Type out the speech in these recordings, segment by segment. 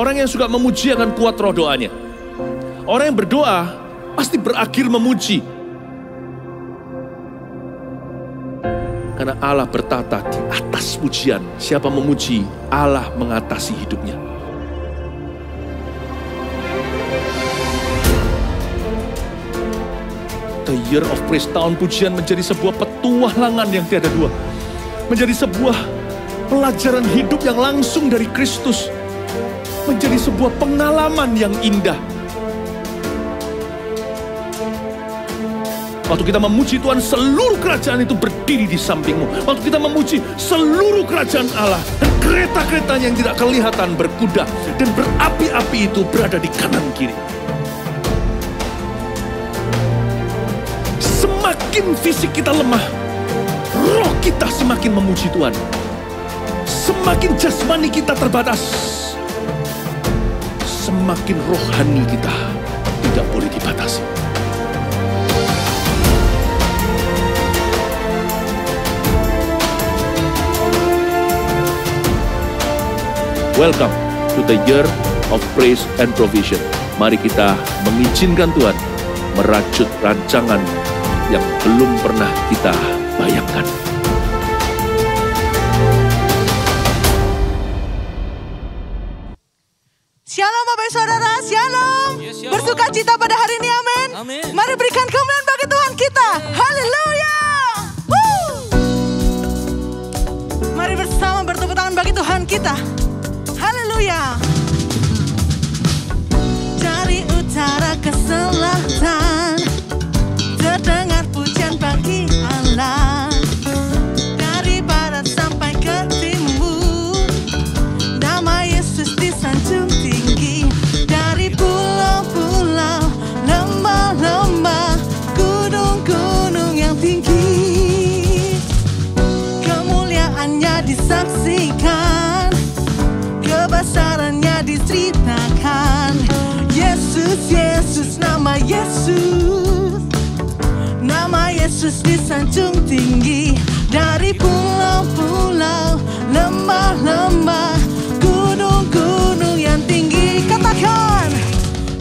Orang yang suka memuji akan kuat roh doanya. Orang yang berdoa pasti berakhir memuji. Karena Allah bertata di atas pujian. Siapa memuji, Allah mengatasi hidupnya. The Year of Praise, tahun pujian menjadi sebuah petualangan yang tiada dua. Menjadi sebuah pelajaran hidup yang langsung dari Kristus. Menjadi sebuah pengalaman yang indah. Waktu kita memuji Tuhan, seluruh kerajaan itu berdiri di sampingmu. Waktu kita memuji, seluruh kerajaan Allah dan kereta-keretanya yang tidak kelihatan berkuda dan berapi-api itu berada di kanan kiri. Semakin fisik kita lemah, roh kita semakin memuji Tuhan. Semakin jasmani kita terbatas, semakin rohani kita tidak boleh dibatasi. Welcome to the Year of Praise and Provision. Mari kita mengizinkan Tuhan merajut rancangan yang belum pernah kita bayangkan. Shalom Bapak Saudara, shalom. Yes, shalom. Bersuka cita pada hari ini, amin. Amin. Mari berikan kemuliaan bagi Tuhan kita. Haleluya. Woo. Mari bersama bertepuk tangan bagi Tuhan kita. Haleluya. Dari utara ke selatan, terdengar pujian bagi Allah. Dari barat sampai ke timur, nama Yesus disanjung tinggi. Dari pulau-pulau, lembah-lembah, gunung-gunung yang tinggi, kemuliaannya disaksikan, kebesarannya diceritakan. Yesus, Yesus, nama Yesus, nama Yesus disanjung tinggi. Dari pulau-pulau, lembah-lembah, gunung-gunung yang tinggi. Katakan,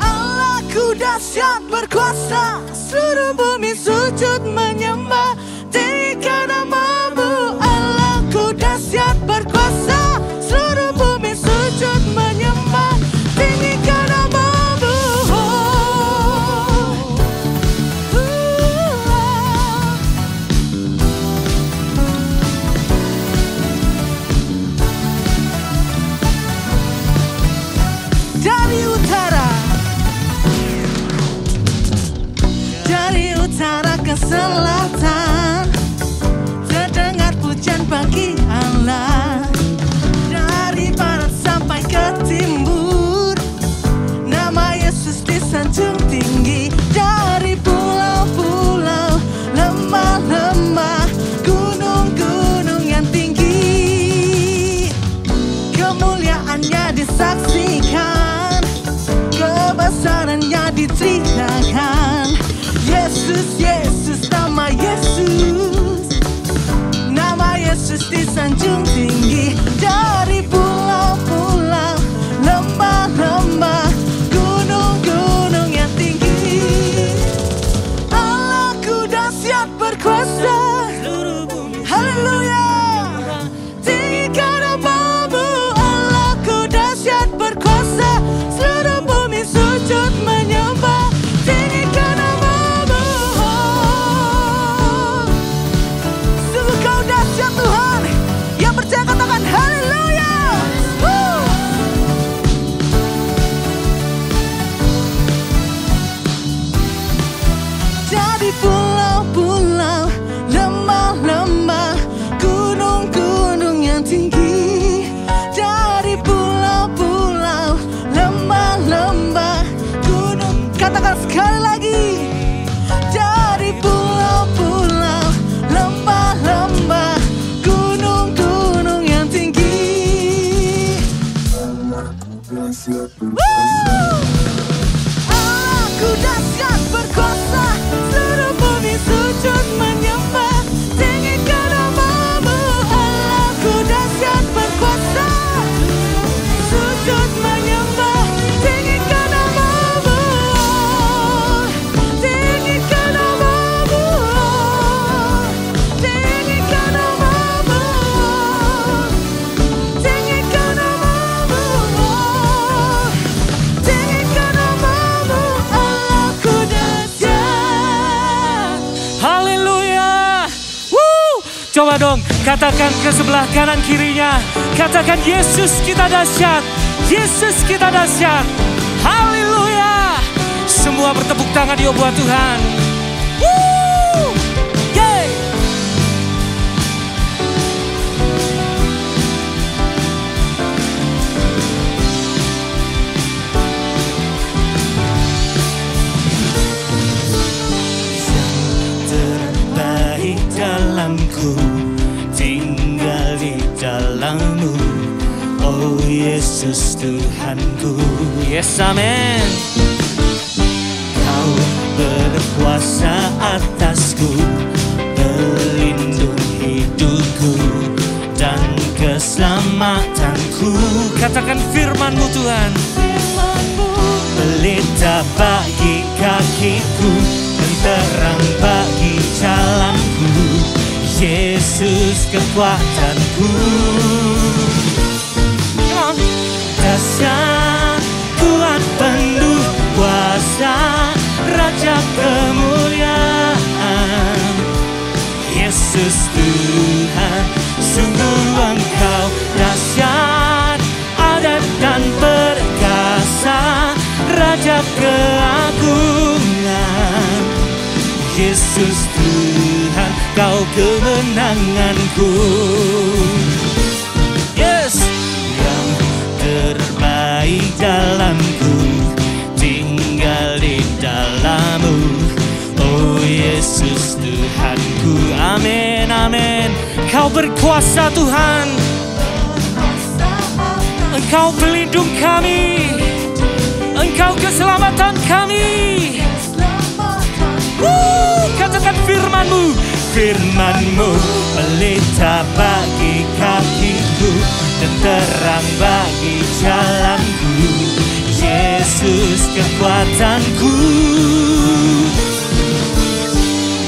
Allahku dahsyat berkuasa, seluruh bumi sujud menyembah. Tinggikan namamu, Allahku dahsyat berkuasa, seluruh bumi sujud menyembah. Tinggikan namamu. Dari utara ke selatan, terdengar pujian bagi Allah. Dari barat sampai ke timur, nama Yesus disanjung tinggi. Dari pulau-pulau, lembah-lembah, gunung-gunung yang tinggi, kemuliaannya disaksikan, kebesarannya diceritakan. Yesus, Yesus, nama Yesus, nama Yesus disanjung tinggi. Dari pulau-pulau, lembah-lembah, gunung-gunung yang tinggi. Coba dong katakan ke sebelah kanan kirinya. Katakan Yesus kita dahsyat. Yesus kita dahsyat. Haleluya. Semua bertepuk tangan yuk buat Tuhan. Woo! Yeay. Terbaik dalamku, tinggal di dalam-Mu, oh Yesus Tuhanku. Yes, amen. Kau berkuasa atasku, pelindung hidupku dan keselamatanku. Katakan firman-Mu Tuhan. Pelita bagi kakiku dan terang bagi jalanku, Yesus kekuatanku. Dahsyat, kuat, penuh kuasa, Raja kemuliaan, Yesus Tuhan. Sungguh Engkau dahsyat, adat dan perkasa, Raja keagungan, Yesus Tuhan. Kau kemenanganku. Yes, yang terbaik dalamku, tinggal di dalam-Mu, oh Yesus Tuhanku. Amin, amin. Kau berkuasa Tuhan. Engkau pelindung kami. Engkau keselamatan kami. Katakan firman-Mu. Firman-Mu pelita bagi kakiku dan terang bagi jalanku, Yesus kekuatanku.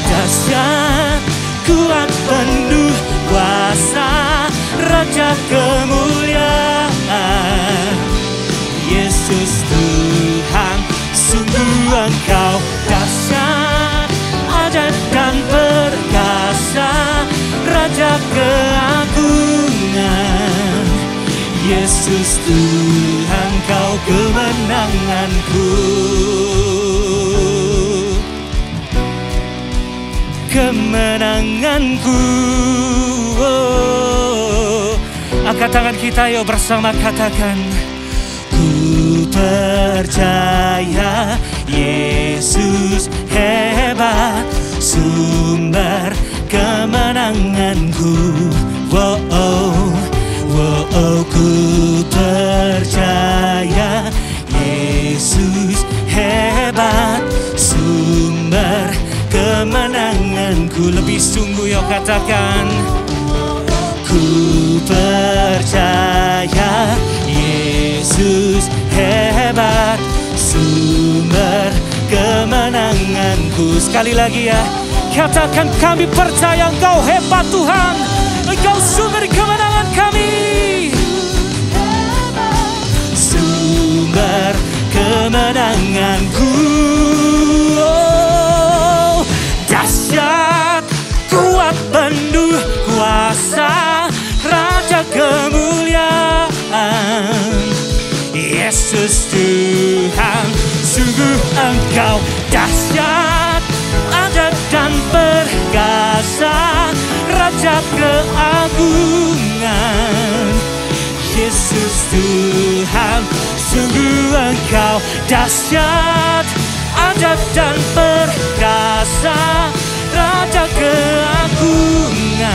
Dahsyat, kuat, penuh kuasa, Raja kemuliaan, Yesus Tuhan. Sungguh Engkau dahsyat, adat dan perkasa, Raja keagungan, Yesus Tuhan. Kau kemenanganku. Kemenanganku. Oh. Angkat tangan kita yuk bersama katakan. Ku percaya Yesus hebat, sumber kemenanganku. Wow, wow, ku percaya Yesus hebat, sumber kemenanganku. Lebih sungguh yuk katakan. Ku percaya Yesus hebat, sumber kemenanganku. Sekali lagi ya, katakan kami percaya Engkau hebat Tuhan. Engkau sumber kemenangan kami. Sumber kemenanganku. Oh, dahsyat, kuat, penuh kuasa, Raja kemuliaan, Yesus Tuhan. Sungguh Engkau dahsyat, adat dan perkasa, Raja keagungan, Yesus Tuhan. Sungguh Engkau dahsyat, adat dan perkasa, Raja keagungan,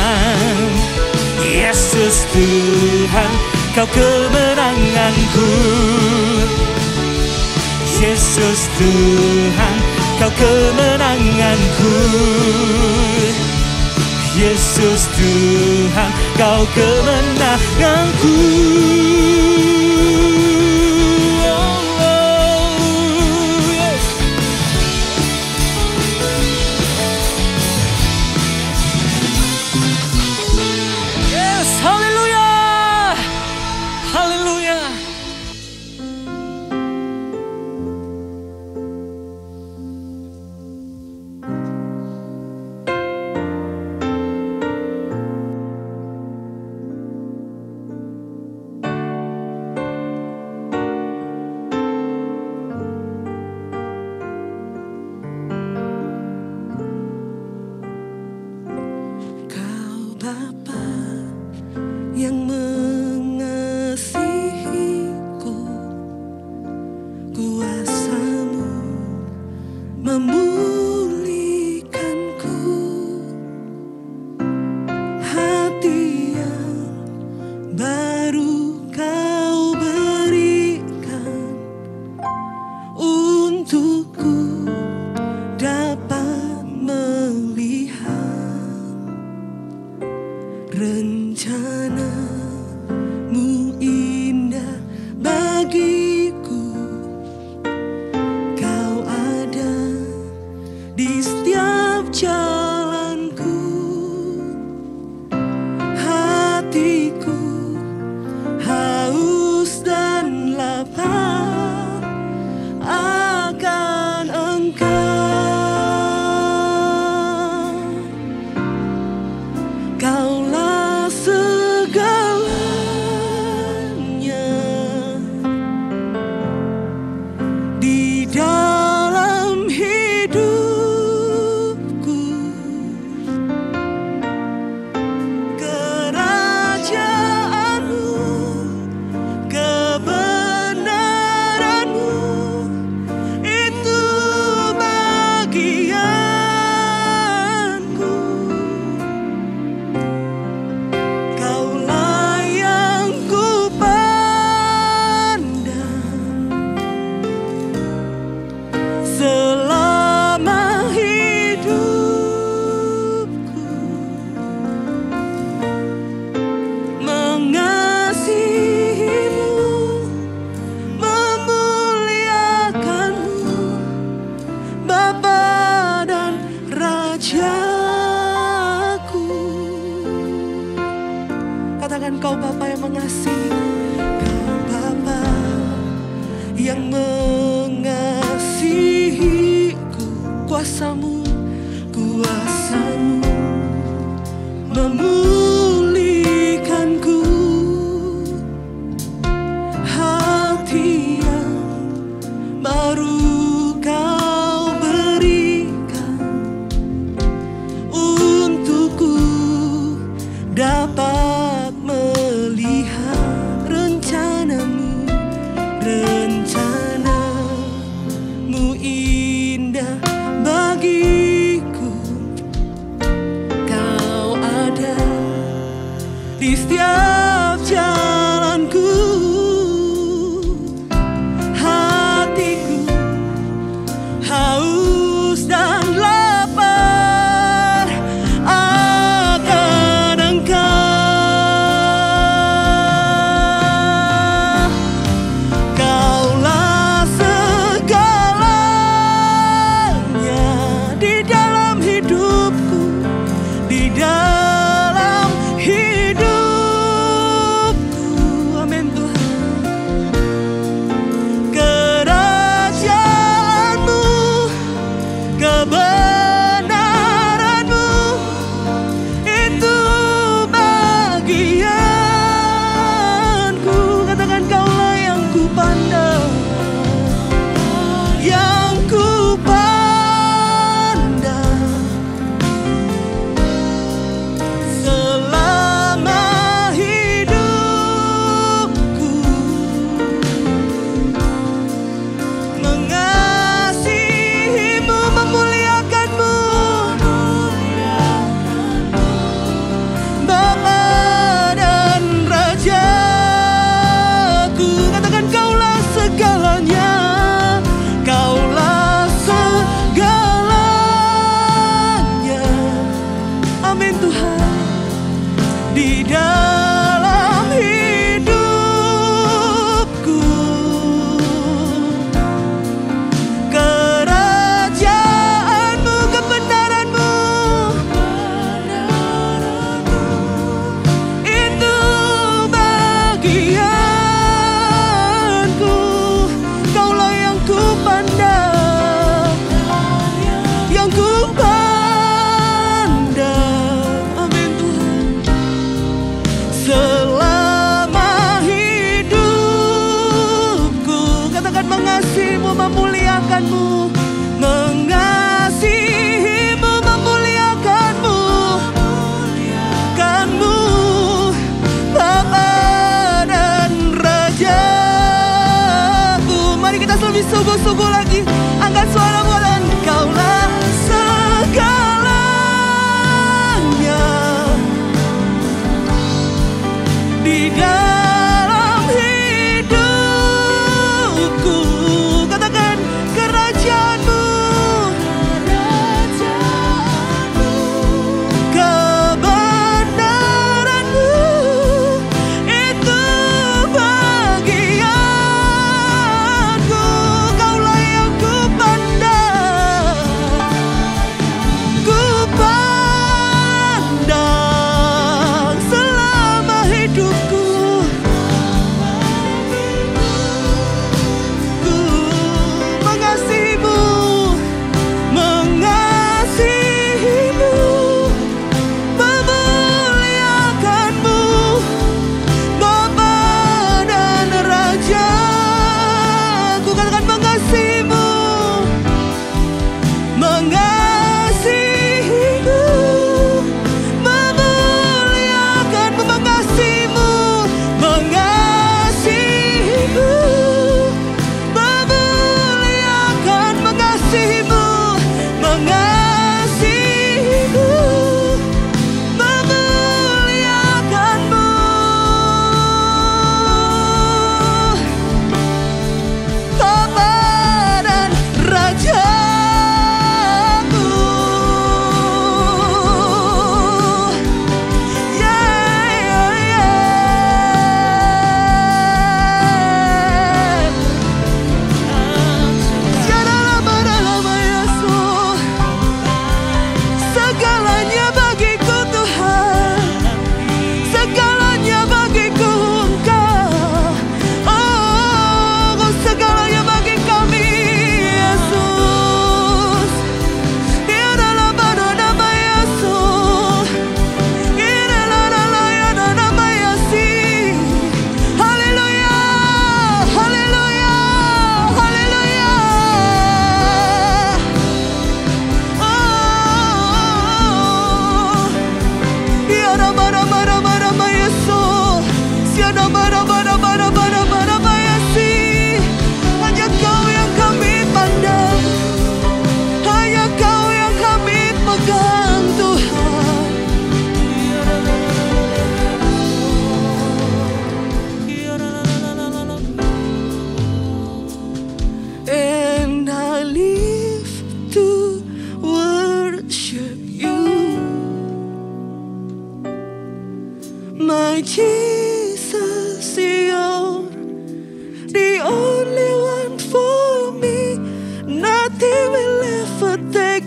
Yesus Tuhan. Kau kemenanganku, Yesus Tuhan. Kau kemenanganku, Yesus Tuhan. Kau kemenanganku. memulihkanku, hati yang baru Kau berikan untukku dapat melihat rencana-Mu indah bagiku. Kau ada di setiap jalanku, hatiku haus dan lapar akan Engkau. Kaulah segalanya di dalam hidupku. Kerajaan-Mu, kebenaran-Mu, itu bagianku. Kaulah yang ku pandang selama hidupku, mengasihi-Mu, memuliakan-Mu, Bapa dan Rajaku. Katakan, Kau Bapa yang mengasihi, Kau Bapa yang mengasihiku. Kuasa-Mu, kuasa-Mu memulihkanku, hati yang baru Kau berikan untukku dapat melihat rencana-Mu, rencana-Mu indah bagiku. Kau ada di setiap jalanku, hatiku haus dan lapar akan Engkau. Kaulah segalanya di dalam hidupku, di dalam hidupku.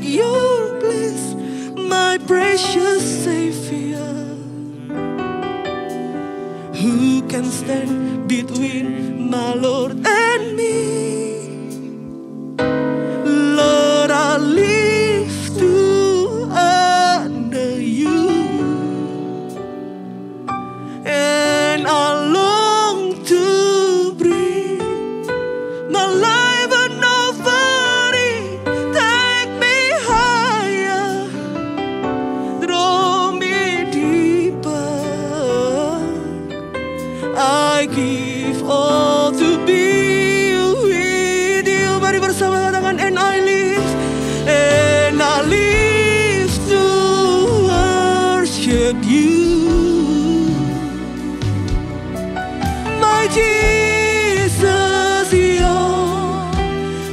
your place, my precious Savior. Who can stand between my Lord and me? Lord, I live to honor you, and I long to bring my life an offering. Take me higher, draw me deeper. I give all to be with you. Mari bersama katakan, and I live to worship you, my Jesus. You're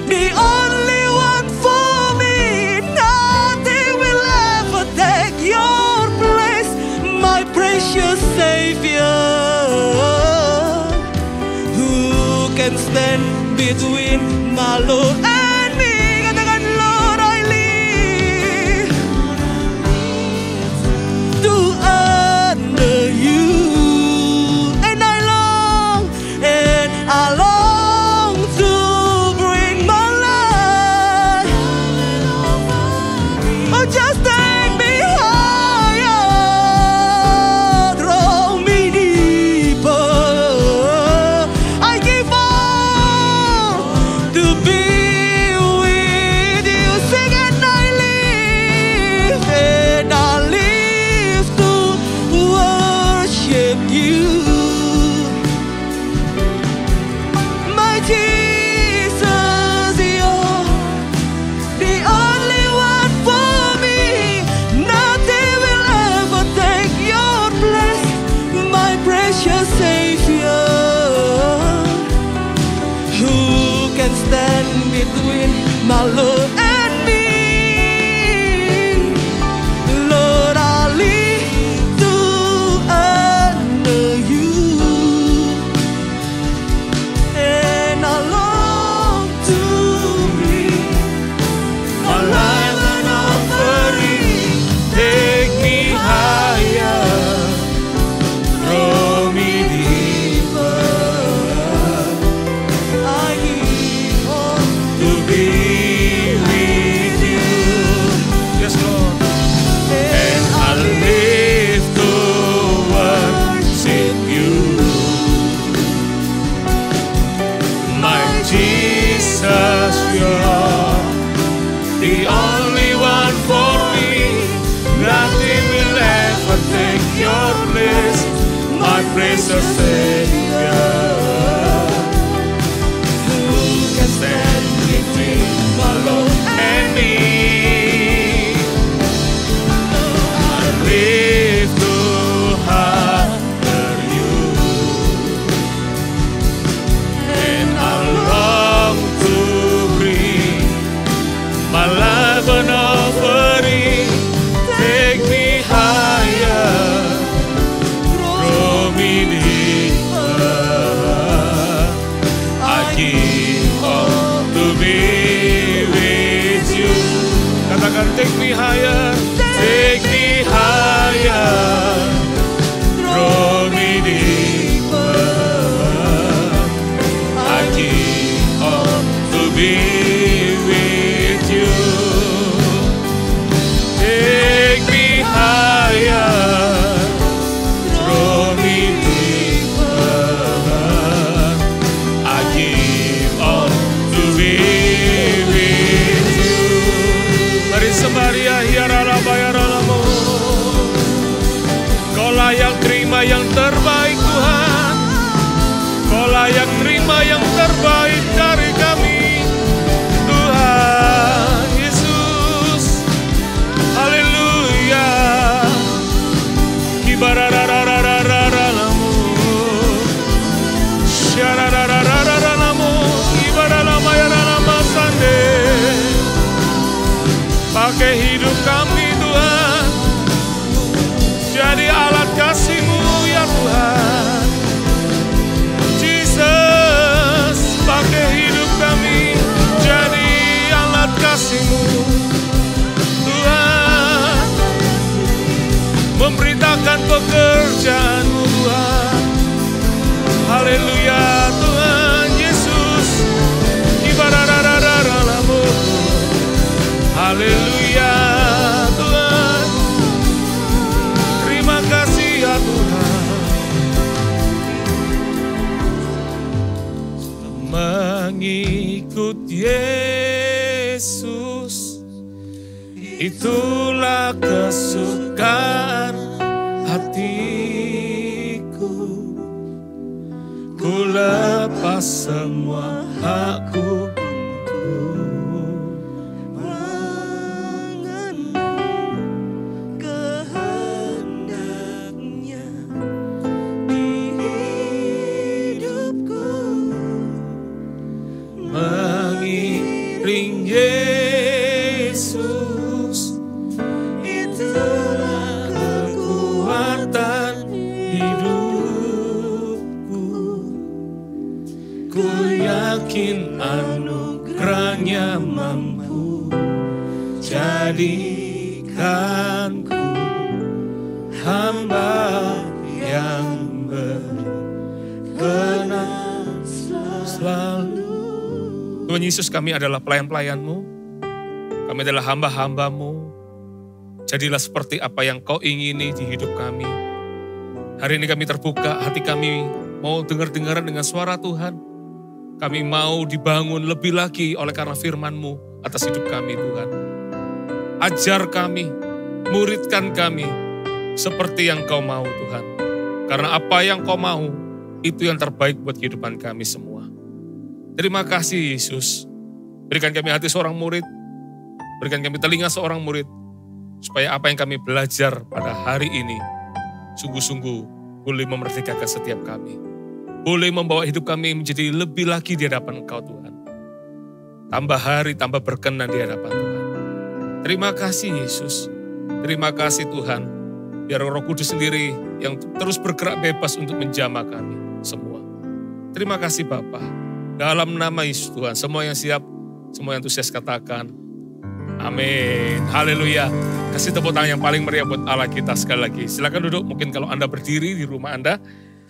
the only one for me. Nothing will ever take your place, my precious Savior. Can stand between my Lord and me. Katakan, Lord, I live to honor you, and I long to bring my life. Oh, just take me higher, draw me deeper. My Lord and me, Lord, I live to honor you, and I long to bring my life an offering. Take me higher, draw me deeper. I give all to be. The only one for me. Nothing will ever take your place, my precious Savior. Who can stand between my Lord and me? I live to honor you, and I long to bring my life an offering. Take me higher, draw me deeper. I give all to be with you. Katakan, take me higher, take me higher, draw me deeper. I give all to be with you. Take me higher, draw me deeper. I give all to be with you. Mari sembari hiaralabayaralamu. Kau layak terima yang terbaik Tuhan. Kau layak terima yang terbaik dari kami, Tuhan Yesus. Haleluya. Kibarararararararamu, syararararararamu, kibaralamayaralamasande. Pakai hidup kami Tuhan, jadi alat kasih-Mu ya Tuhan. Jesus, pakai hidup kami jadi alat kasih-Mu. pekerjaan-Mu Tuhan. Haleluya Tuhan Yesus. Ibarararararamu. Haleluya Tuhan. Terima kasih ya Tuhan. Mengikut Yesus, itulah kesukaan hatiku. Ku lepas semua hakku mengenal kehendaknya di hidupku. mengiring Yesus, itulah kekuatan hidupku. Ku yakin anugerahnya mampu jadikanku hamba yang berkenan selalu. Tuhan Yesus, kami adalah pelayan-pelayan-Mu, kami adalah hamba-hamba-Mu. Jadilah seperti apa yang Kau ingini di hidup kami. Hari ini kami terbuka, hati kami mau dengar-dengaran dengan suara Tuhan. Kami mau dibangun lebih lagi oleh karena firman-Mu atas hidup kami Tuhan. Ajar kami, muridkan kami seperti yang Kau mau Tuhan. Karena apa yang Kau mau, itu yang terbaik buat kehidupan kami semua. Terima kasih Yesus. Berikan kami hati seorang murid, berikan kami telinga seorang murid, supaya apa yang kami belajar pada hari ini, sungguh-sungguh boleh memerdekakan setiap kami. Boleh membawa hidup kami menjadi lebih lagi di hadapan Engkau Tuhan. Tambah hari, tambah berkenan di hadapan Tuhan. Terima kasih Yesus. Terima kasih Tuhan. Biar Roh Kudus sendiri yang terus bergerak bebas untuk menjamah kami semua. Terima kasih Bapa. Dalam nama Yesus Tuhan, semua yang siap, semua yang antusias katakan, amin. Haleluya. Kasih tepuk tangan yang paling meriah buat Allah kita sekali lagi. Silakan duduk, mungkin kalau Anda berdiri di rumah Anda,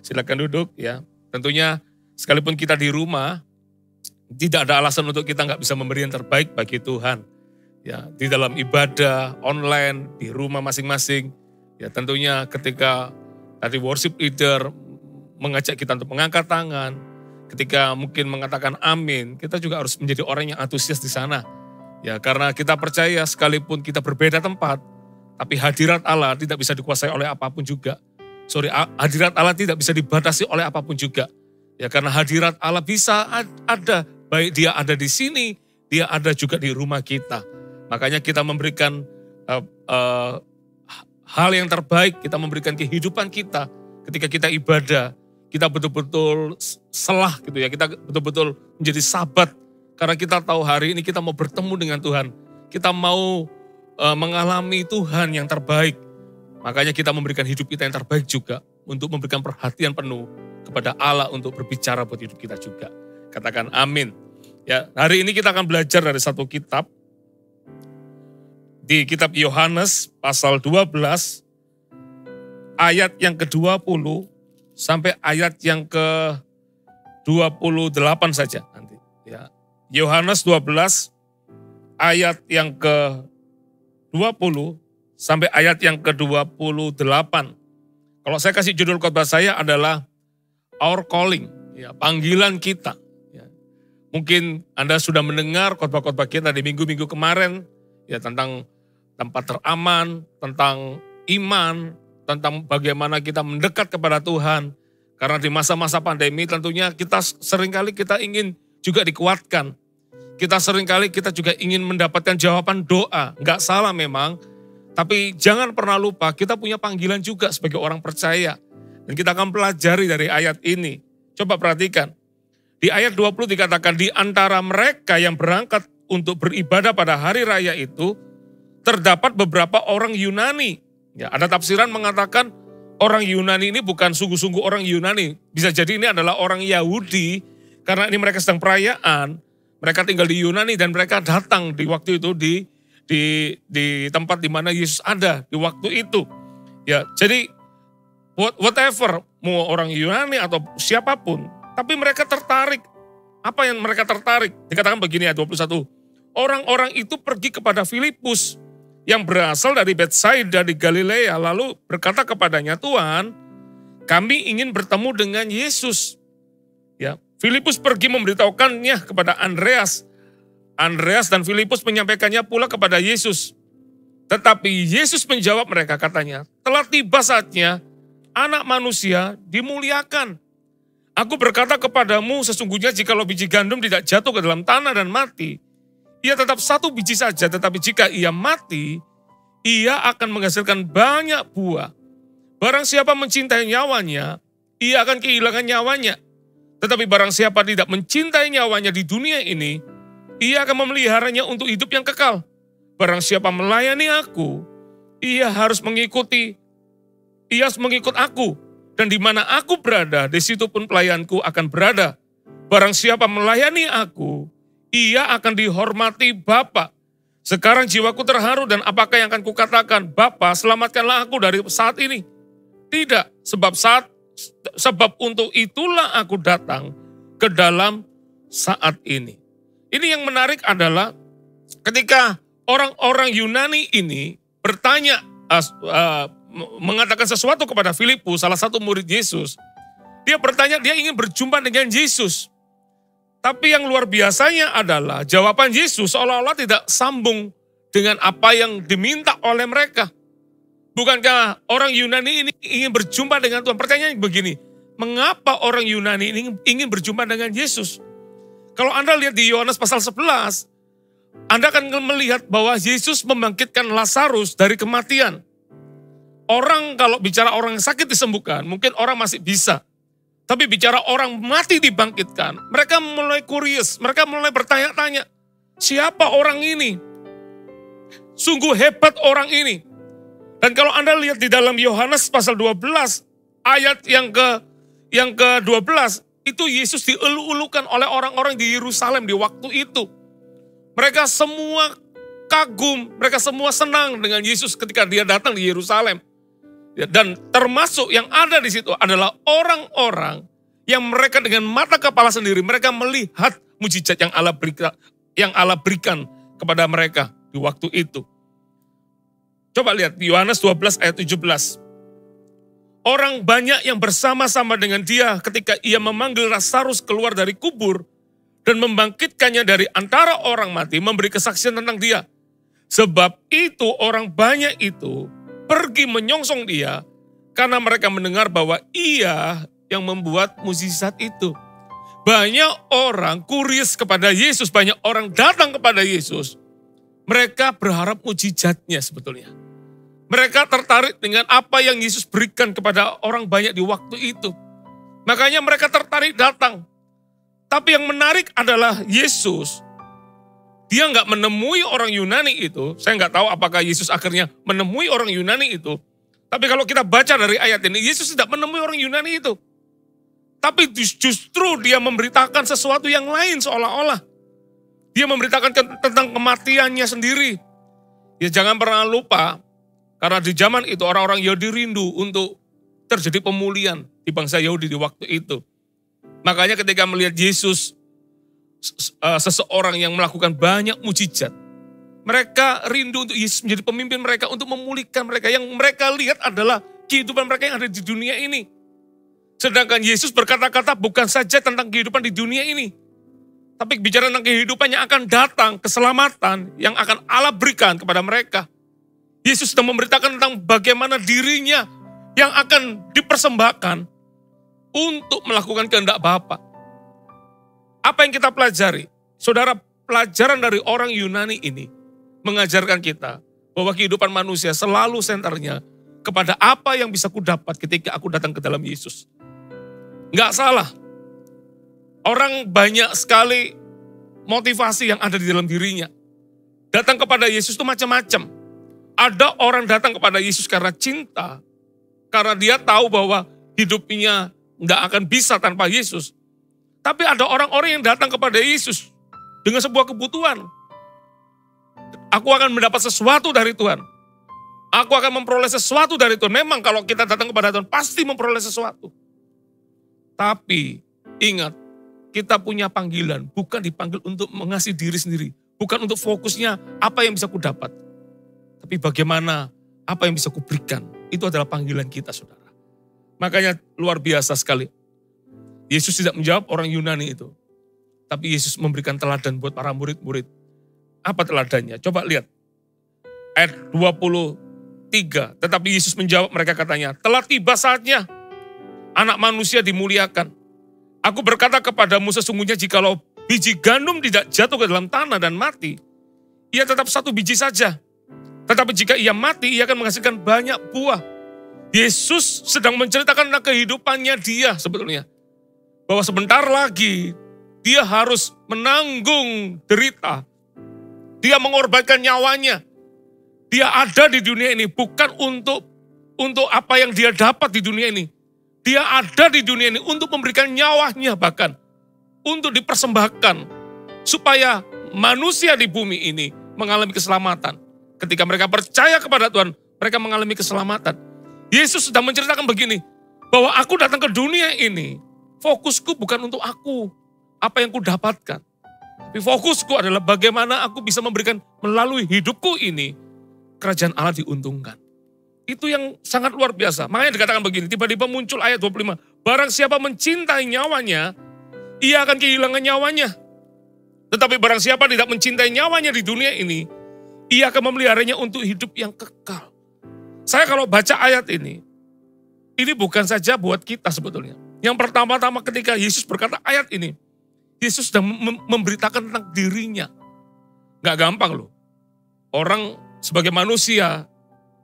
silakan duduk ya. Tentunya sekalipun kita di rumah, tidak ada alasan untuk kita nggak bisa memberi yang terbaik bagi Tuhan. Ya, di dalam ibadah, online, di rumah masing-masing. Ya tentunya ketika tadi worship leader mengajak kita untuk mengangkat tangan, ketika mungkin mengatakan amin, kita juga harus menjadi orang yang antusias di sana. Ya, karena kita percaya sekalipun kita berbeda tempat, tapi hadirat Allah tidak bisa dikuasai oleh apapun juga. Hadirat Allah tidak bisa dibatasi oleh apapun juga. Ya, karena hadirat Allah bisa ada, baik dia ada di sini, dia ada juga di rumah kita. Makanya kita memberikan hal yang terbaik, kita memberikan kehidupan kita ketika kita ibadah. Kita betul-betul selah gitu ya, kita betul-betul menjadi sabat. Karena kita tahu hari ini kita mau bertemu dengan Tuhan. Kita mau mengalami Tuhan yang terbaik. Makanya kita memberikan hidup kita yang terbaik juga. Untuk memberikan perhatian penuh kepada Allah untuk berbicara buat hidup kita juga. Katakan amin. Ya, hari ini kita akan belajar dari satu kitab. Di kitab Yohanes pasal 12 ayat yang ke-20 sampai ayat yang ke-28 saja nanti. Ya. Yohanes 12 ayat yang ke-20 sampai ayat yang ke-28. Kalau saya kasih judul khotbah saya adalah Our Calling, ya, panggilan kita. Ya. Mungkin Anda sudah mendengar khotbah-khotbah kita di minggu-minggu kemarin, ya, tentang tempat teraman, tentang iman, tentang bagaimana kita mendekat kepada Tuhan. Karena di masa-masa pandemi tentunya kita seringkali kita ingin juga dikuatkan. Kita seringkali kita juga ingin mendapatkan jawaban doa. Enggak salah memang, tapi jangan pernah lupa kita punya panggilan juga sebagai orang percaya. Dan kita akan pelajari dari ayat ini. Coba perhatikan. Di ayat 20 dikatakan, di antara mereka yang berangkat untuk beribadah pada hari raya itu, terdapat beberapa orang Yunani. Ya, ada tafsiran mengatakan orang Yunani ini bukan sungguh-sungguh orang Yunani. Bisa jadi ini adalah orang Yahudi, karena ini mereka sedang perayaan. Mereka tinggal di Yunani dan mereka datang di waktu itu di tempat di mana Yesus ada di waktu itu. Ya, jadi whatever, mau orang Yunani atau siapapun. Tapi mereka tertarik. Apa yang mereka tertarik? Dikatakan begini ayat 21. Orang-orang itu pergi kepada Filipus yang berasal dari Betsaida di Galilea, lalu berkata kepadanya, Tuhan, kami ingin bertemu dengan Yesus. Ya, Filipus pergi memberitahukannya kepada Andreas. Andreas dan Filipus menyampaikannya pula kepada Yesus. Tetapi Yesus menjawab mereka, katanya, telah tiba saatnya anak manusia dimuliakan. Aku berkata kepadamu, sesungguhnya jikalau biji gandum tidak jatuh ke dalam tanah dan mati, ia tetap satu biji saja, tetapi jika ia mati, ia akan menghasilkan banyak buah. Barang siapa mencintai nyawanya, ia akan kehilangan nyawanya. Tetapi barang siapa tidak mencintai nyawanya di dunia ini, ia akan memeliharanya untuk hidup yang kekal. Barang siapa melayani aku, ia harus mengikut aku. Dan di mana aku berada, di situ pun pelayanku akan berada. Barang siapa melayani aku, ia akan dihormati Bapa. Sekarang jiwaku terharu dan apakah yang akan kukatakan? Bapa, selamatkanlah aku dari saat ini. Tidak, sebab untuk itulah aku datang ke dalam saat ini. Ini yang menarik adalah ketika orang-orang Yunani ini bertanya, mengatakan sesuatu kepada Filipus, salah satu murid Yesus. Dia bertanya, dia ingin berjumpa dengan Yesus. Tapi yang luar biasanya adalah jawaban Yesus seolah-olah tidak sambung dengan apa yang diminta oleh mereka. Bukankah orang Yunani ini ingin berjumpa dengan Tuhan? Pertanyaannya begini, mengapa orang Yunani ini ingin berjumpa dengan Yesus? Kalau Anda lihat di Yohanes pasal 11, Anda akan melihat bahwa Yesus membangkitkan Lazarus dari kematian. Orang kalau bicara orang yang sakit disembuhkan, mungkin orang masih bisa. Tapi bicara orang mati dibangkitkan, mereka mulai curious, mereka mulai bertanya-tanya, siapa orang ini? Sungguh hebat orang ini. Dan kalau Anda lihat di dalam Yohanes pasal 12, ayat yang ke-12, itu Yesus dielu-elukan oleh orang-orang di Yerusalem di waktu itu. Mereka semua kagum, mereka semua senang dengan Yesus ketika dia datang di Yerusalem. Dan termasuk yang ada di situ adalah orang-orang yang mereka dengan mata kepala sendiri, mereka melihat mujizat yang Allah berikan kepada mereka di waktu itu. Coba lihat di Yohanes 12 ayat 17. Orang banyak yang bersama-sama dengan dia ketika ia memanggil Lazarus keluar dari kubur dan membangkitkannya dari antara orang mati, memberi kesaksian tentang dia. Sebab itu orang banyak itu pergi menyongsong dia karena mereka mendengar bahwa ia yang membuat mukjizat itu. Banyak orang curious kepada Yesus, banyak orang datang kepada Yesus. Mereka berharap mukjizatnya sebetulnya. Mereka tertarik dengan apa yang Yesus berikan kepada orang banyak di waktu itu. Makanya mereka tertarik datang. Tapi yang menarik adalah Yesus, dia nggak menemui orang Yunani itu. Saya nggak tahu apakah Yesus akhirnya menemui orang Yunani itu. Tapi kalau kita baca dari ayat ini, Yesus tidak menemui orang Yunani itu. Tapi justru dia memberitakan sesuatu yang lain seolah-olah. Dia memberitakan tentang kematiannya sendiri. Ya jangan pernah lupa, karena di zaman itu orang-orang Yahudi rindu untuk terjadi pemulihan di bangsa Yahudi di waktu itu. Makanya ketika melihat Yesus, seseorang yang melakukan banyak mujizat, mereka rindu untuk Yesus menjadi pemimpin mereka, untuk memulihkan mereka. Yang mereka lihat adalah kehidupan mereka yang ada di dunia ini. Sedangkan Yesus berkata-kata bukan saja tentang kehidupan di dunia ini, tapi bicara tentang kehidupan yang akan datang, keselamatan yang akan Allah berikan kepada mereka. Yesus sedang memberitakan tentang bagaimana dirinya yang akan dipersembahkan untuk melakukan kehendak Bapa. Apa yang kita pelajari? Saudara, pelajaran dari orang Yunani ini mengajarkan kita bahwa kehidupan manusia selalu senternya kepada apa yang bisa kudapat ketika aku datang ke dalam Yesus. Nggak salah. Orang banyak sekali motivasi yang ada di dalam dirinya. Datang kepada Yesus itu macam-macam. Ada orang datang kepada Yesus karena cinta, karena dia tahu bahwa hidupnya nggak akan bisa tanpa Yesus. Tapi ada orang-orang yang datang kepada Yesus dengan sebuah kebutuhan. Aku akan mendapat sesuatu dari Tuhan. Aku akan memperoleh sesuatu dari Tuhan. Memang kalau kita datang kepada Tuhan, pasti memperoleh sesuatu. Tapi ingat, kita punya panggilan, bukan dipanggil untuk mengasihi diri sendiri. Bukan untuk fokusnya apa yang bisa ku dapat. Tapi bagaimana apa yang bisa ku berikan. Itu adalah panggilan kita, saudara. Makanya luar biasa sekali. Yesus tidak menjawab orang Yunani itu. Tapi Yesus memberikan teladan buat para murid-murid. Apa teladannya? Coba lihat. Ayat 23. Tetapi Yesus menjawab mereka katanya, telah tiba saatnya anak manusia dimuliakan. Aku berkata kepadamu sesungguhnya jikalau biji gandum tidak jatuh ke dalam tanah dan mati, ia tetap satu biji saja. Tetapi jika ia mati, ia akan menghasilkan banyak buah. Yesus sedang menceritakan tentang kehidupannya dia sebetulnya. Bahwa sebentar lagi dia harus menanggung derita. Dia mengorbankan nyawanya. Dia ada di dunia ini bukan untuk apa yang dia dapat di dunia ini. Dia ada di dunia ini untuk memberikan nyawanya bahkan. Untuk dipersembahkan. Supaya manusia di bumi ini mengalami keselamatan. Ketika mereka percaya kepada Tuhan, mereka mengalami keselamatan. Yesus sedang menceritakan begini. Bahwa aku datang ke dunia ini. Fokusku bukan untuk aku. Apa yang ku dapatkan. Tapi fokusku adalah bagaimana aku bisa memberikan melalui hidupku ini. Kerajaan Allah diuntungkan. Itu yang sangat luar biasa. Makanya dikatakan begini, tiba-tiba muncul ayat 25. Barang siapa mencintai nyawanya, ia akan kehilangan nyawanya. Tetapi barang siapa tidak mencintai nyawanya di dunia ini, ia akan memeliharanya untuk hidup yang kekal. Saya kalau baca ayat ini bukan saja buat kita sebetulnya. Yang pertama-tama ketika Yesus berkata ayat ini, Yesus sedang memberitakan tentang dirinya. Gak gampang loh. Orang sebagai manusia,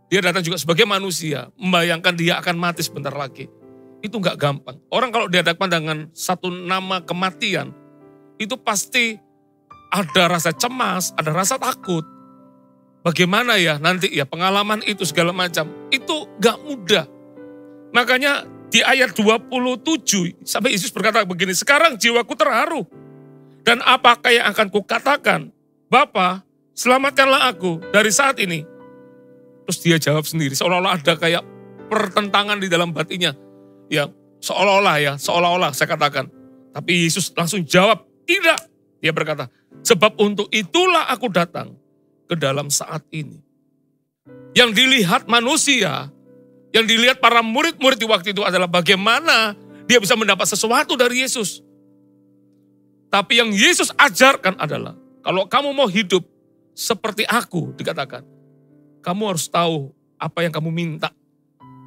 dia datang juga sebagai manusia, membayangkan dia akan mati sebentar lagi. Itu gak gampang. Orang kalau dihadapkan dengan satu nama kematian, itu pasti ada rasa cemas, ada rasa takut. Bagaimana ya nanti ya pengalaman itu segala macam. Itu gak mudah. Makanya di ayat 27, sampai Yesus berkata begini, sekarang jiwaku terharu. Dan apakah yang akan kukatakan? Bapa, selamatkanlah aku dari saat ini. Terus dia jawab sendiri, seolah-olah ada kayak pertentangan di dalam batinnya. Ya, seolah-olah saya katakan. Tapi Yesus langsung jawab, tidak. Dia berkata, sebab untuk itulah aku datang ke dalam saat ini. Yang dilihat manusia, yang dilihat para murid-murid di waktu itu adalah bagaimana dia bisa mendapat sesuatu dari Yesus. Tapi yang Yesus ajarkan adalah, kalau kamu mau hidup seperti aku, dikatakan, kamu harus tahu apa yang kamu minta.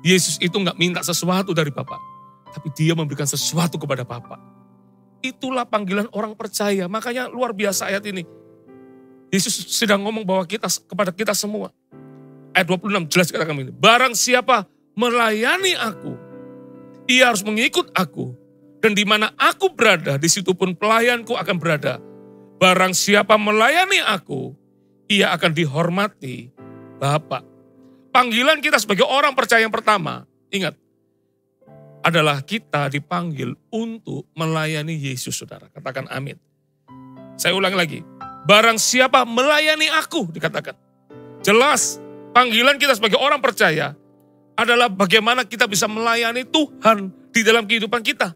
Yesus itu gak minta sesuatu dari Bapa, tapi dia memberikan sesuatu kepada Bapa. Itulah panggilan orang percaya. Makanya luar biasa ayat ini. Yesus sedang ngomong bahwa kepada kita semua. Ayat 26 jelas katakan begini. Barang siapa melayani aku, ia harus mengikut aku. Dan di mana aku berada, di situ pun pelayanku akan berada. Barang siapa melayani aku, ia akan dihormati Bapa. Panggilan kita sebagai orang percaya yang pertama, ingat, adalah kita dipanggil untuk melayani Yesus, saudara. Katakan amin. Saya ulang lagi. Barang siapa melayani aku, dikatakan. Jelas, panggilan kita sebagai orang percaya adalah bagaimana kita bisa melayani Tuhan di dalam kehidupan kita.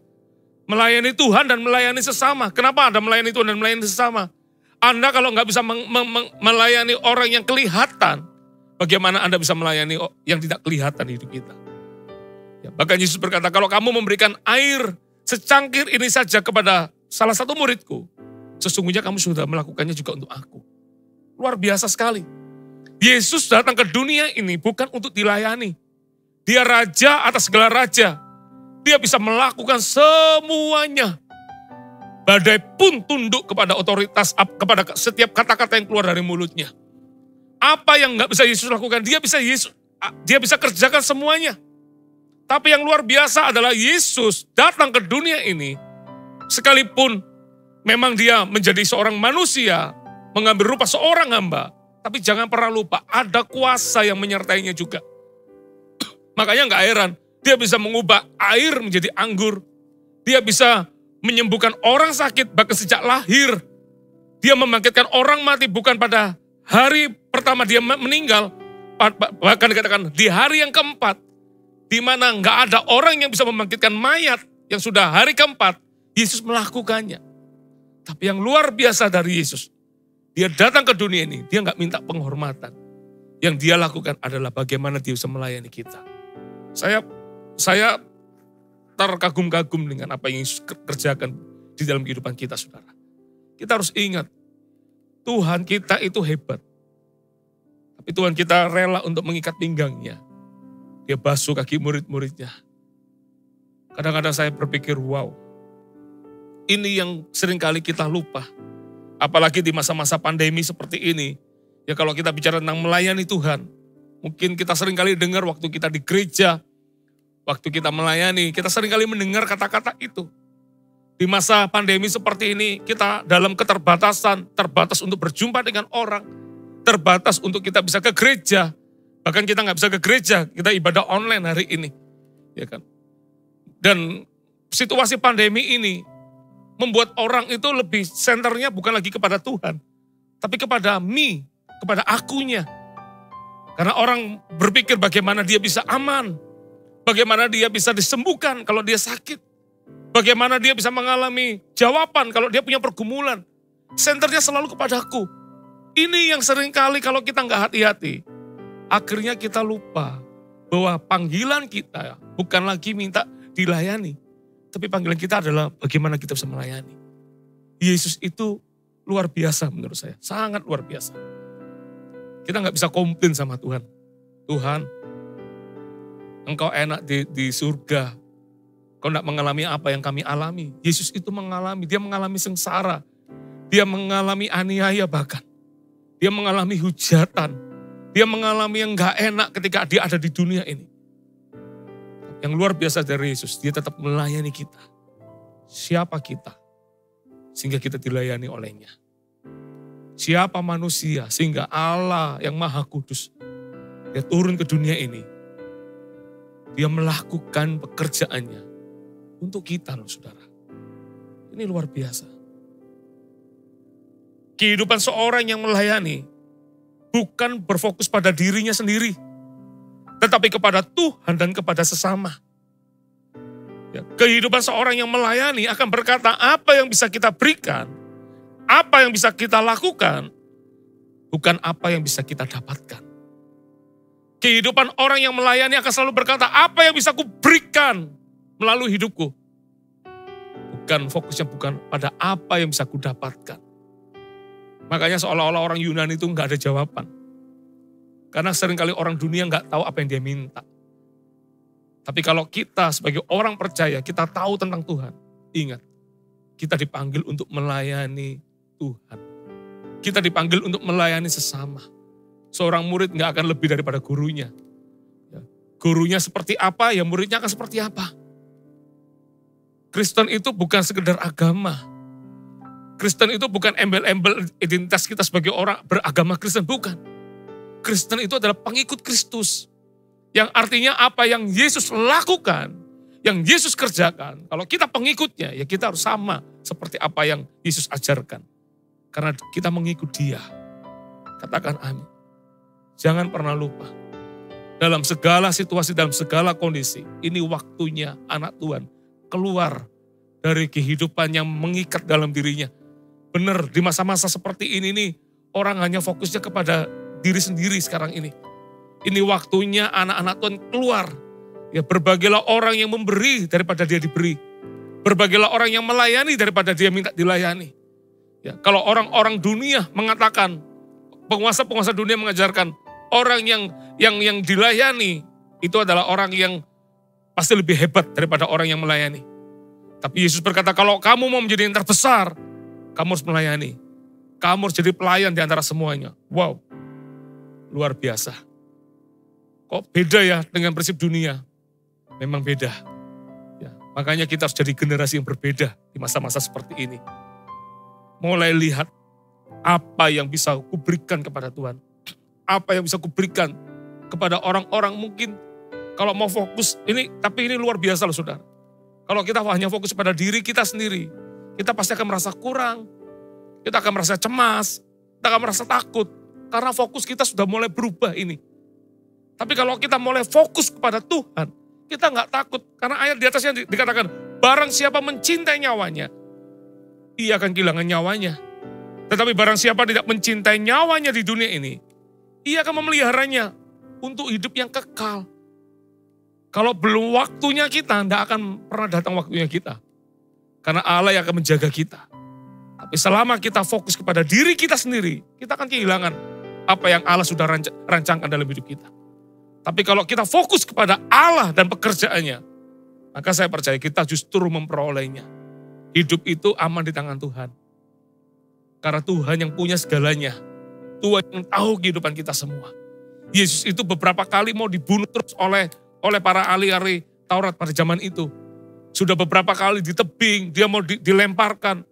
Melayani Tuhan dan melayani sesama. Kenapa ada melayani Tuhan dan melayani sesama? Anda kalau nggak bisa melayani orang yang kelihatan, bagaimana Anda bisa melayani yang tidak kelihatan di hidup kita? Ya, bahkan Yesus berkata, kalau kamu memberikan air secangkir ini saja kepada salah satu muridku, sesungguhnya kamu sudah melakukannya juga untuk aku. Luar biasa sekali. Yesus datang ke dunia ini bukan untuk dilayani. Dia raja atas segala raja. Dia bisa melakukan semuanya. Badai pun tunduk kepada otoritas, kepada setiap kata-kata yang keluar dari mulutnya. Apa yang gak bisa Yesus lakukan, dia bisa kerjakan semuanya. Tapi yang luar biasa adalah Yesus datang ke dunia ini, sekalipun memang dia menjadi seorang manusia, mengambil rupa seorang hamba, tapi jangan pernah lupa, ada kuasa yang menyertainya juga. Makanya gak heran, dia bisa mengubah air menjadi anggur. Dia bisa menyembuhkan orang sakit bahkan sejak lahir. Dia membangkitkan orang mati bukan pada hari pertama dia meninggal, keempat, bahkan dikatakan di hari yang keempat, di mana nggak ada orang yang bisa membangkitkan mayat yang sudah hari keempat, Yesus melakukannya. Tapi yang luar biasa dari Yesus, dia datang ke dunia ini, dia nggak minta penghormatan. Yang dia lakukan adalah bagaimana dia bisa melayani kita. Saya terkagum-kagum dengan apa yang Yesus kerjakan di dalam kehidupan kita, saudara. Kita harus ingat, Tuhan kita itu hebat. Tapi Tuhan kita rela untuk mengikat pinggangnya. Dia basuh kaki murid-muridnya. Kadang-kadang saya berpikir, wow, ini yang seringkali kita lupa. Apalagi di masa-masa pandemi seperti ini. Ya kalau kita bicara tentang melayani Tuhan, mungkin kita seringkali dengar waktu kita di gereja, waktu kita melayani, kita seringkali mendengar kata-kata itu. Di masa pandemi seperti ini, kita dalam keterbatasan, terbatas untuk berjumpa dengan orang, terbatas untuk kita bisa ke gereja. Bahkan kita nggak bisa ke gereja, kita ibadah online hari ini. Ya kan? Dan situasi pandemi ini membuat orang itu lebih senternya bukan lagi kepada Tuhan, tapi kepada kepada akunya. Karena orang berpikir bagaimana dia bisa aman, bagaimana dia bisa disembuhkan kalau dia sakit, bagaimana dia bisa mengalami jawaban kalau dia punya pergumulan. Senternya selalu kepadaku. Ini yang seringkali kalau kita nggak hati-hati, akhirnya kita lupa bahwa panggilan kita bukan lagi minta dilayani, tapi panggilan kita adalah bagaimana kita bisa melayani. Yesus itu luar biasa menurut saya, sangat luar biasa. Kita nggak bisa komplain sama Tuhan. Tuhan, Engkau enak di surga, Kau nggak mengalami apa yang kami alami. Yesus itu mengalami, dia mengalami sengsara, dia mengalami aniaya bahkan. Dia mengalami hujatan, dia mengalami yang nggak enak ketika dia ada di dunia ini. Yang luar biasa dari Yesus, dia tetap melayani kita. Siapa kita? Sehingga kita dilayani olehnya. Siapa manusia? Sehingga Allah yang Maha Kudus, dia turun ke dunia ini. Dia melakukan pekerjaannya untuk kita loh saudara. Ini luar biasa. Kehidupan seorang yang melayani bukan berfokus pada dirinya sendiri, tetapi kepada Tuhan dan kepada sesama. Ya, kehidupan seorang yang melayani akan berkata apa yang bisa kita berikan, apa yang bisa kita lakukan, bukan apa yang bisa kita dapatkan. Kehidupan orang yang melayani akan selalu berkata apa yang bisa aku berikan melalui hidupku. Bukan fokusnya bukan pada apa yang bisa aku dapatkan. Makanya seolah-olah orang Yunani itu nggak ada jawaban. Karena seringkali orang dunia nggak tahu apa yang dia minta. Tapi kalau kita sebagai orang percaya, kita tahu tentang Tuhan. Ingat, kita dipanggil untuk melayani Tuhan. Kita dipanggil untuk melayani sesama. Seorang murid nggak akan lebih daripada gurunya. Gurunya seperti apa, ya muridnya akan seperti apa. Kristen itu bukan sekedar agama. Kristen itu bukan embel-embel identitas kita sebagai orang beragama Kristen, bukan. Kristen itu adalah pengikut Kristus. Yang artinya apa yang Yesus lakukan, yang Yesus kerjakan. Kalau kita pengikutnya, ya kita harus sama seperti apa yang Yesus ajarkan. Karena kita mengikut Dia. Katakan amin. Jangan pernah lupa. Dalam segala situasi, dalam segala kondisi, ini waktunya anak Tuhan keluar dari kehidupan yang mengikat dalam dirinya. Benar, di masa-masa seperti ini nih, orang hanya fokusnya kepada diri sendiri sekarang ini. Ini waktunya anak-anak Tuhan keluar. Ya, berbagilah orang yang memberi daripada dia diberi. Berbagilah orang yang melayani daripada dia minta dilayani. Ya, kalau orang-orang dunia mengatakan, penguasa-penguasa dunia mengajarkan, orang yang dilayani itu adalah orang yang pasti lebih hebat daripada orang yang melayani. Tapi Yesus berkata, kalau kamu mau menjadi yang terbesar, kamu harus melayani. Kamu harus jadi pelayan di antara semuanya. Wow, luar biasa. Kok beda ya dengan prinsip dunia? Memang beda. Ya, makanya kita harus jadi generasi yang berbeda di masa-masa seperti ini. Mulai lihat apa yang bisa kuberikan kepada Tuhan. Apa yang bisa kuberikan kepada orang-orang mungkin. Kalau mau fokus, tapi ini luar biasa loh saudara. Kalau kita hanya fokus pada diri kita sendiri, kita pasti akan merasa kurang, kita akan merasa cemas, kita akan merasa takut. Karena fokus kita sudah mulai berubah ini. Tapi kalau kita mulai fokus kepada Tuhan, kita nggak takut. Karena ayat di atasnya dikatakan, barang siapa mencintai nyawanya, ia akan kehilangan nyawanya. Tetapi barang siapa tidak mencintai nyawanya di dunia ini, ia akan memeliharanya untuk hidup yang kekal. Kalau belum waktunya kita, tidak akan pernah datang waktunya kita. Karena Allah yang akan menjaga kita. Tapi selama kita fokus kepada diri kita sendiri, kita akan kehilangan apa yang Allah sudah rancangkan dalam hidup kita. Tapi kalau kita fokus kepada Allah dan pekerjaannya, maka saya percaya kita justru memperolehnya. Hidup itu aman di tangan Tuhan. Karena Tuhan yang punya segalanya. Tuhan yang tahu kehidupan kita semua. Yesus itu beberapa kali mau dibunuh terus oleh para ahli-ahli Taurat pada zaman itu. Sudah beberapa kali ditebing, dia mau dilemparkan.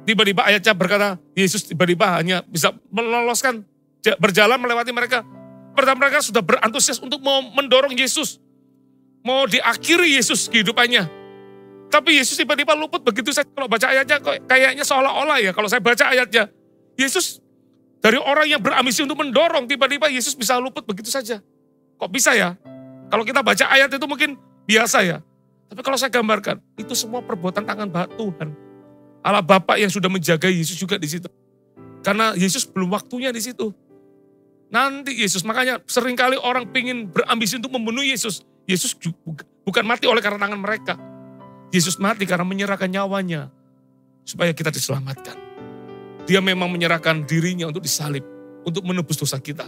Tiba-tiba ayatnya berkata, Yesus tiba-tiba hanya bisa meloloskan, berjalan melewati mereka. Pertama mereka sudah berantusias untuk mau mendorong Yesus. Mau diakhiri Yesus kehidupannya. Tapi Yesus tiba-tiba luput begitu saja. Kalau baca ayatnya kayaknya seolah-olah ya, kalau saya baca ayatnya, Yesus dari orang yang berambisi untuk mendorong, tiba-tiba Yesus bisa luput begitu saja. Kok bisa ya? Kalau kita baca ayat itu mungkin biasa ya. Tapi kalau saya gambarkan, itu semua perbuatan tangan Tuhan. Allah Bapa yang sudah menjaga Yesus juga di situ. Karena Yesus belum waktunya di situ. Nanti Yesus, makanya seringkali orang pingin berambisi untuk membunuh Yesus. Yesus bukan mati oleh karena tangan mereka. Yesus mati karena menyerahkan nyawanya supaya kita diselamatkan. Dia memang menyerahkan dirinya untuk disalib, untuk menebus dosa kita.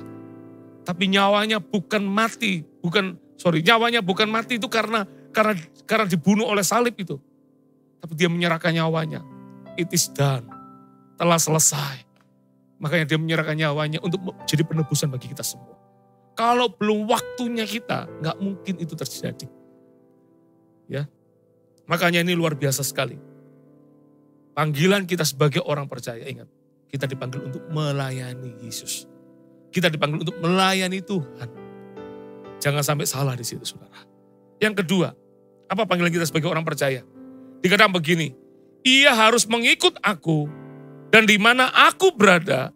Tapi nyawanya bukan mati, nyawanya bukan mati itu karena dibunuh oleh salib itu. Tapi dia menyerahkan nyawanya. It is done. Telah selesai. Makanya dia menyerahkan nyawanya untuk jadi penebusan bagi kita semua. Kalau belum waktunya kita, nggak mungkin itu terjadi. Ya, makanya ini luar biasa sekali. Panggilan kita sebagai orang percaya, ingat, kita dipanggil untuk melayani Yesus. Kita dipanggil untuk melayani Tuhan. Jangan sampai salah di situ, saudara. Yang kedua, apa panggilan kita sebagai orang percaya? Dikatakan begini, ia harus mengikut aku, dan di mana aku berada,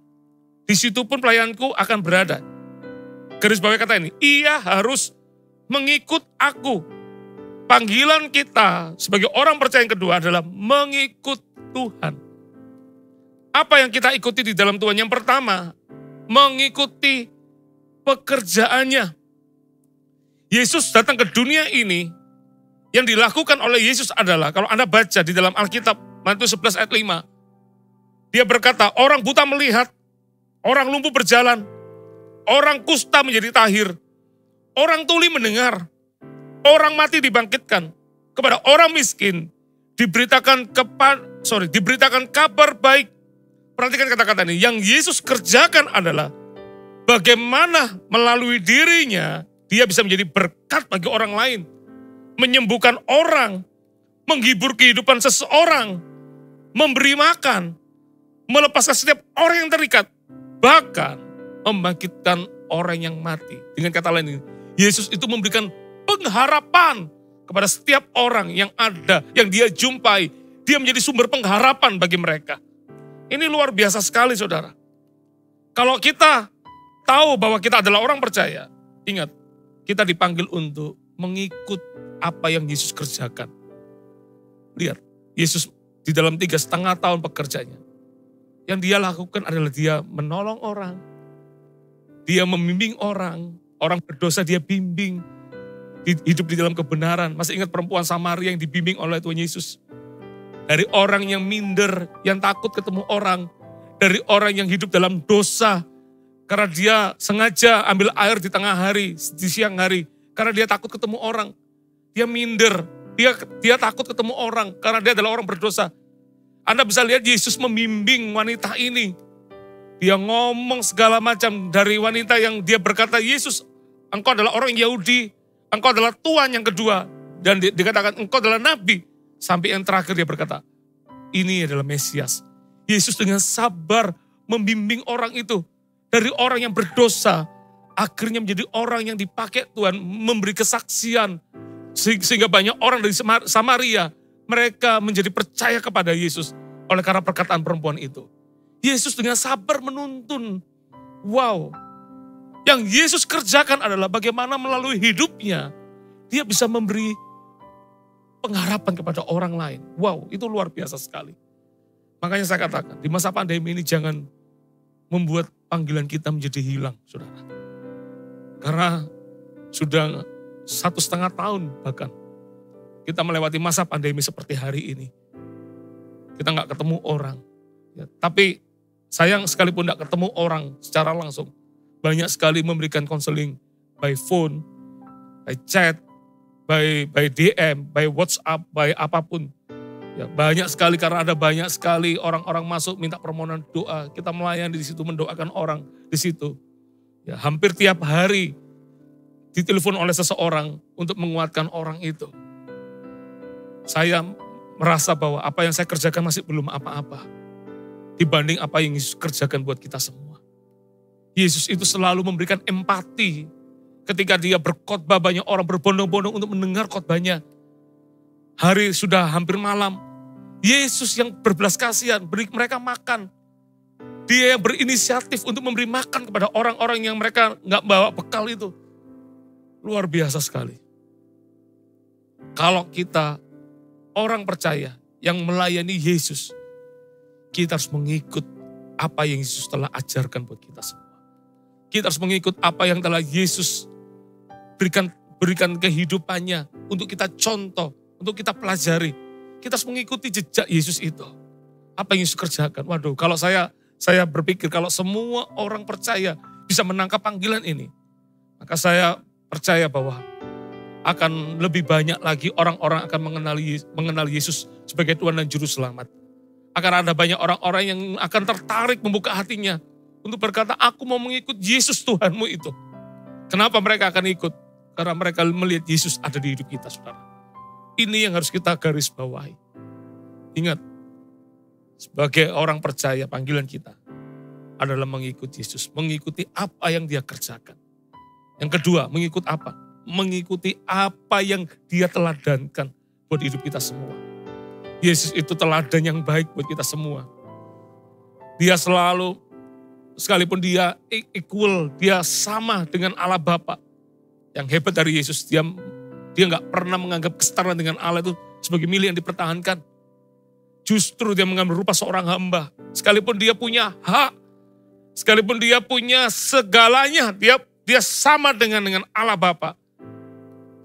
di situ pun pelayanku akan berada. Garis bawah kata ini, ia harus mengikut aku. Panggilan kita sebagai orang percaya yang kedua adalah mengikut Tuhan. Apa yang kita ikuti di dalam Tuhan? Yang pertama, mengikuti pekerjaannya. Yesus datang ke dunia ini, yang dilakukan oleh Yesus adalah, kalau Anda baca di dalam Alkitab, Matius 11 ayat 5, dia berkata, orang buta melihat, orang lumpuh berjalan, orang kusta menjadi tahir, orang tuli mendengar, orang mati dibangkitkan, kepada orang miskin diberitakan kabar baik. Perhatikan kata-kata ini, yang Yesus kerjakan adalah bagaimana melalui dirinya dia bisa menjadi berkat bagi orang lain, menyembuhkan orang, menghibur kehidupan seseorang, memberi makan, melepaskan setiap orang yang terikat, bahkan membangkitkan orang yang mati. Dengan kata lain, Yesus itu memberikan pengharapan kepada setiap orang yang ada, yang dia jumpai. Dia menjadi sumber pengharapan bagi mereka. Ini luar biasa sekali, saudara. Kalau kita tahu bahwa kita adalah orang percaya, ingat, kita dipanggil untuk mengikut apa yang Yesus kerjakan. Lihat, Yesus di dalam 3,5 tahun pekerjaannya, yang dia lakukan adalah dia menolong orang, dia membimbing orang berdosa dia bimbing, hidup di dalam kebenaran. Masih ingat perempuan Samaria yang dibimbing oleh Tuhan Yesus? Dari orang yang minder, yang takut ketemu orang, dari orang yang hidup dalam dosa, karena dia sengaja ambil air di tengah hari, di siang hari, karena dia takut ketemu orang. Dia minder, dia takut ketemu orang, karena dia adalah orang berdosa. Anda bisa lihat Yesus membimbing wanita ini. Dia ngomong segala macam dari wanita yang dia berkata, Yesus, engkau adalah orang Yahudi, engkau adalah Tuhan yang kedua, dan dikatakan engkau adalah Nabi. Sampai yang terakhir dia berkata, ini adalah Mesias. Yesus dengan sabar membimbing orang itu. Dari orang yang berdosa, akhirnya menjadi orang yang dipakai Tuhan, memberi kesaksian. Sehingga banyak orang dari Samaria, mereka menjadi percaya kepada Yesus oleh karena perkataan perempuan itu. Yesus dengan sabar menuntun. Wow, Yang Yesus kerjakan adalah bagaimana melalui hidupnya, dia bisa memberi pengharapan kepada orang lain. Wow, itu luar biasa sekali. Makanya saya katakan, di masa pandemi ini jangan membuat panggilan kita menjadi hilang, saudara. Karena sudah 1,5 tahun bahkan kita melewati masa pandemi seperti hari ini. Kita nggak ketemu orang. Ya, tapi sayang sekalipun nggak ketemu orang secara langsung, banyak sekali memberikan konseling by phone, by chat, by DM, by WhatsApp, by apapun. Ya, banyak sekali karena ada banyak sekali orang-orang masuk minta permohonan doa. Kita melayani di situ, mendoakan orang di situ. Ya, hampir tiap hari ditelepon oleh seseorang untuk menguatkan orang itu. Saya merasa bahwa apa yang saya kerjakan masih belum apa-apa dibanding apa yang Yesus kerjakan buat kita semua. Yesus itu selalu memberikan empati ketika dia berkhotbah, banyak orang berbondong-bondong untuk mendengar khotbahnya. Hari sudah hampir malam, Yesus yang berbelas kasihan, beri mereka makan. Dia yang berinisiatif untuk memberi makan kepada orang-orang yang mereka nggak bawa bekal itu. Luar biasa sekali. Kalau kita orang percaya yang melayani Yesus, kita harus mengikut apa yang Yesus telah ajarkan buat kita semua. Kita harus mengikut apa yang telah Yesus berikan kehidupannya untuk kita contoh, untuk kita pelajari. Kita harus mengikuti jejak Yesus itu. Apa yang Yesus kerjakan? Waduh, kalau saya berpikir kalau semua orang percaya bisa menangkap panggilan ini, maka saya percaya bahwa akan lebih banyak lagi orang-orang akan mengenal Yesus sebagai Tuhan dan Juru Selamat. Akan ada banyak orang-orang yang akan tertarik membuka hatinya untuk berkata, aku mau mengikut Yesus Tuhanmu itu. Kenapa mereka akan ikut? Karena mereka melihat Yesus ada di hidup kita, saudara. Ini yang harus kita garis bawahi. Ingat, sebagai orang percaya panggilan kita adalah mengikut Yesus. Mengikuti apa yang dia kerjakan. Yang kedua, mengikut apa? Mengikuti apa yang dia teladankan buat hidup kita semua. Yesus itu teladan yang baik buat kita semua. Dia selalu, sekalipun dia equal, dia sama dengan Allah Bapa. Yang hebat dari Yesus, dia gak pernah menganggap kesetaraan dengan Allah itu sebagai milik yang dipertahankan. Justru dia mengambil rupa seorang hamba. Sekalipun dia punya hak, sekalipun dia punya segalanya, dia sama dengan Allah Bapa.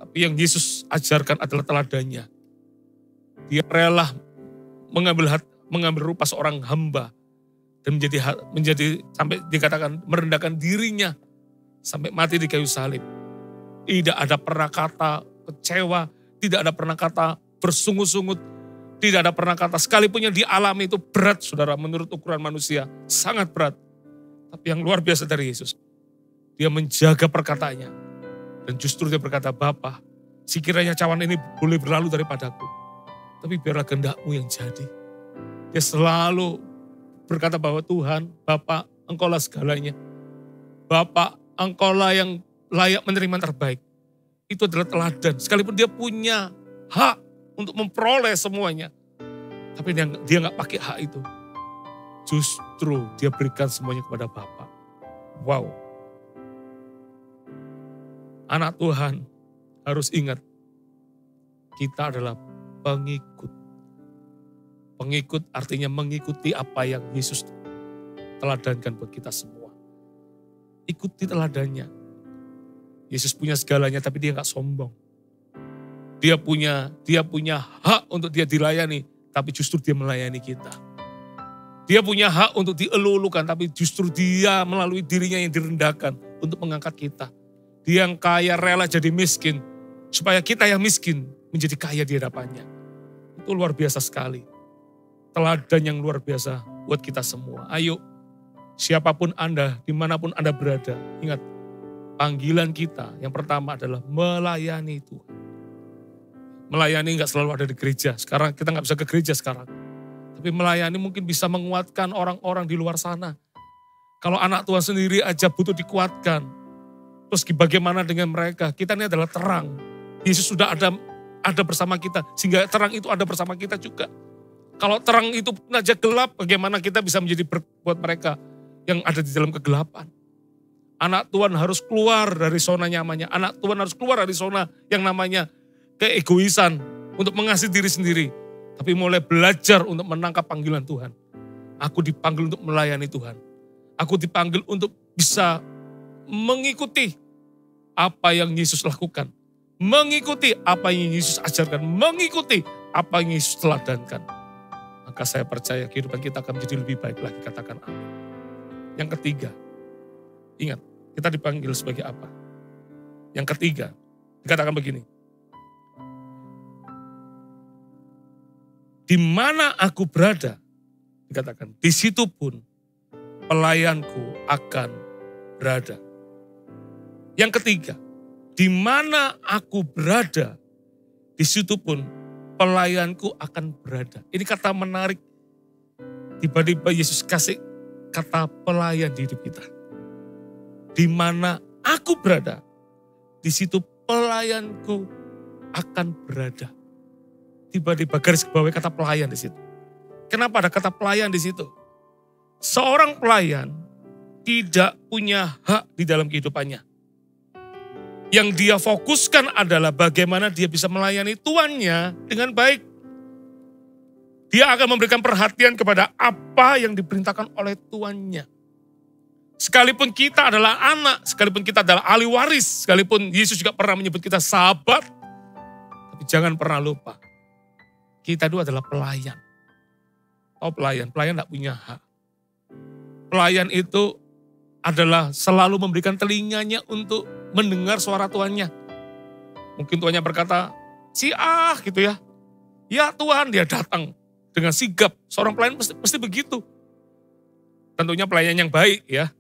Tapi yang Yesus ajarkan adalah teladannya. Dia rela mengambil rupa seorang hamba dan menjadi sampai dikatakan merendahkan dirinya sampai mati di kayu salib. Tidak ada pernah kata kecewa, tidak ada pernah kata bersungut-sungut, tidak ada pernah kata sekalipun yang dialami itu berat, saudara, menurut ukuran manusia sangat berat. Tapi yang luar biasa dari Yesus, dia menjaga perkataannya dan justru dia berkata, Bapa, sekiranya cawan ini boleh berlalu daripadaku, tapi biarlah kehendak-Mu yang jadi. Dia selalu berkata bahwa Tuhan, Bapa, Engkaulah segalanya. Bapa, Engkaulah yang layak menerima yang terbaik. Itu adalah teladan. Sekalipun dia punya hak untuk memperoleh semuanya. Tapi dia gak pakai hak itu. Justru dia berikan semuanya kepada Bapa. Wow. Anak Tuhan harus ingat, kita adalah pengikut. Pengikut artinya mengikuti apa yang Yesus teladankan buat kita semua. Ikuti teladannya. Yesus punya segalanya tapi dia gak sombong. Dia punya hak untuk dia dilayani, tapi justru dia melayani kita. Dia punya hak untuk dielu-elukan, tapi justru dia melalui dirinya yang direndahkan untuk mengangkat kita. Dia yang kaya rela jadi miskin, supaya kita yang miskin menjadi kaya di hadapannya. Itu luar biasa sekali. Teladan yang luar biasa buat kita semua. Ayo, siapapun Anda, dimanapun Anda berada, ingat, panggilan kita yang pertama adalah melayani Tuhan. Melayani gak selalu ada di gereja. Sekarang kita gak bisa ke gereja sekarang. Tapi melayani mungkin bisa menguatkan orang-orang di luar sana. Kalau anak Tuhan sendiri aja butuh dikuatkan. Terus bagaimana dengan mereka? Kita ini adalah terang. Yesus sudah ada bersama kita. Sehingga terang itu ada bersama kita juga. Kalau terang itu pun aja gelap, bagaimana kita bisa menjadi buat mereka yang ada di dalam kegelapan. Anak Tuhan harus keluar dari zona nyamannya. Anak Tuhan harus keluar dari zona yang namanya keegoisan untuk mengasihi diri sendiri. Tapi mulai belajar untuk menangkap panggilan Tuhan. Aku dipanggil untuk melayani Tuhan. Aku dipanggil untuk bisa mengikuti apa yang Yesus lakukan. Mengikuti apa yang Yesus ajarkan. Mengikuti apa yang Yesus teladankan. Maka saya percaya kehidupan kita akan menjadi lebih baik lagi. Katakan amin. Yang ketiga, ingat, kita dipanggil sebagai apa? Yang ketiga, dikatakan begini. Di mana aku berada, dikatakan, di situ pun pelayanku akan berada. Yang ketiga, di mana aku berada, di situ pun pelayanku akan berada. Ini kata menarik. Tiba-tiba Yesus kasih kata pelayan di hidup kita. Di mana aku berada, di situ pelayanku akan berada. Tiba-tiba garis bawah kata pelayan di situ. Kenapa ada kata pelayan di situ? Seorang pelayan tidak punya hak di dalam kehidupannya. Yang dia fokuskan adalah bagaimana dia bisa melayani tuannya dengan baik. Dia akan memberikan perhatian kepada apa yang diperintahkan oleh tuannya. Sekalipun kita adalah anak, sekalipun kita adalah ahli waris, sekalipun Yesus juga pernah menyebut kita sahabat. Tapi jangan pernah lupa, kita itu adalah pelayan. Oh pelayan tidak punya hak. Pelayan itu adalah selalu memberikan telinganya untuk mendengar suara tuannya. Mungkin tuannya berkata, gitu ya. Ya Tuhan, dia datang dengan sigap. Seorang pelayan pasti begitu. Tentunya pelayan yang baik ya.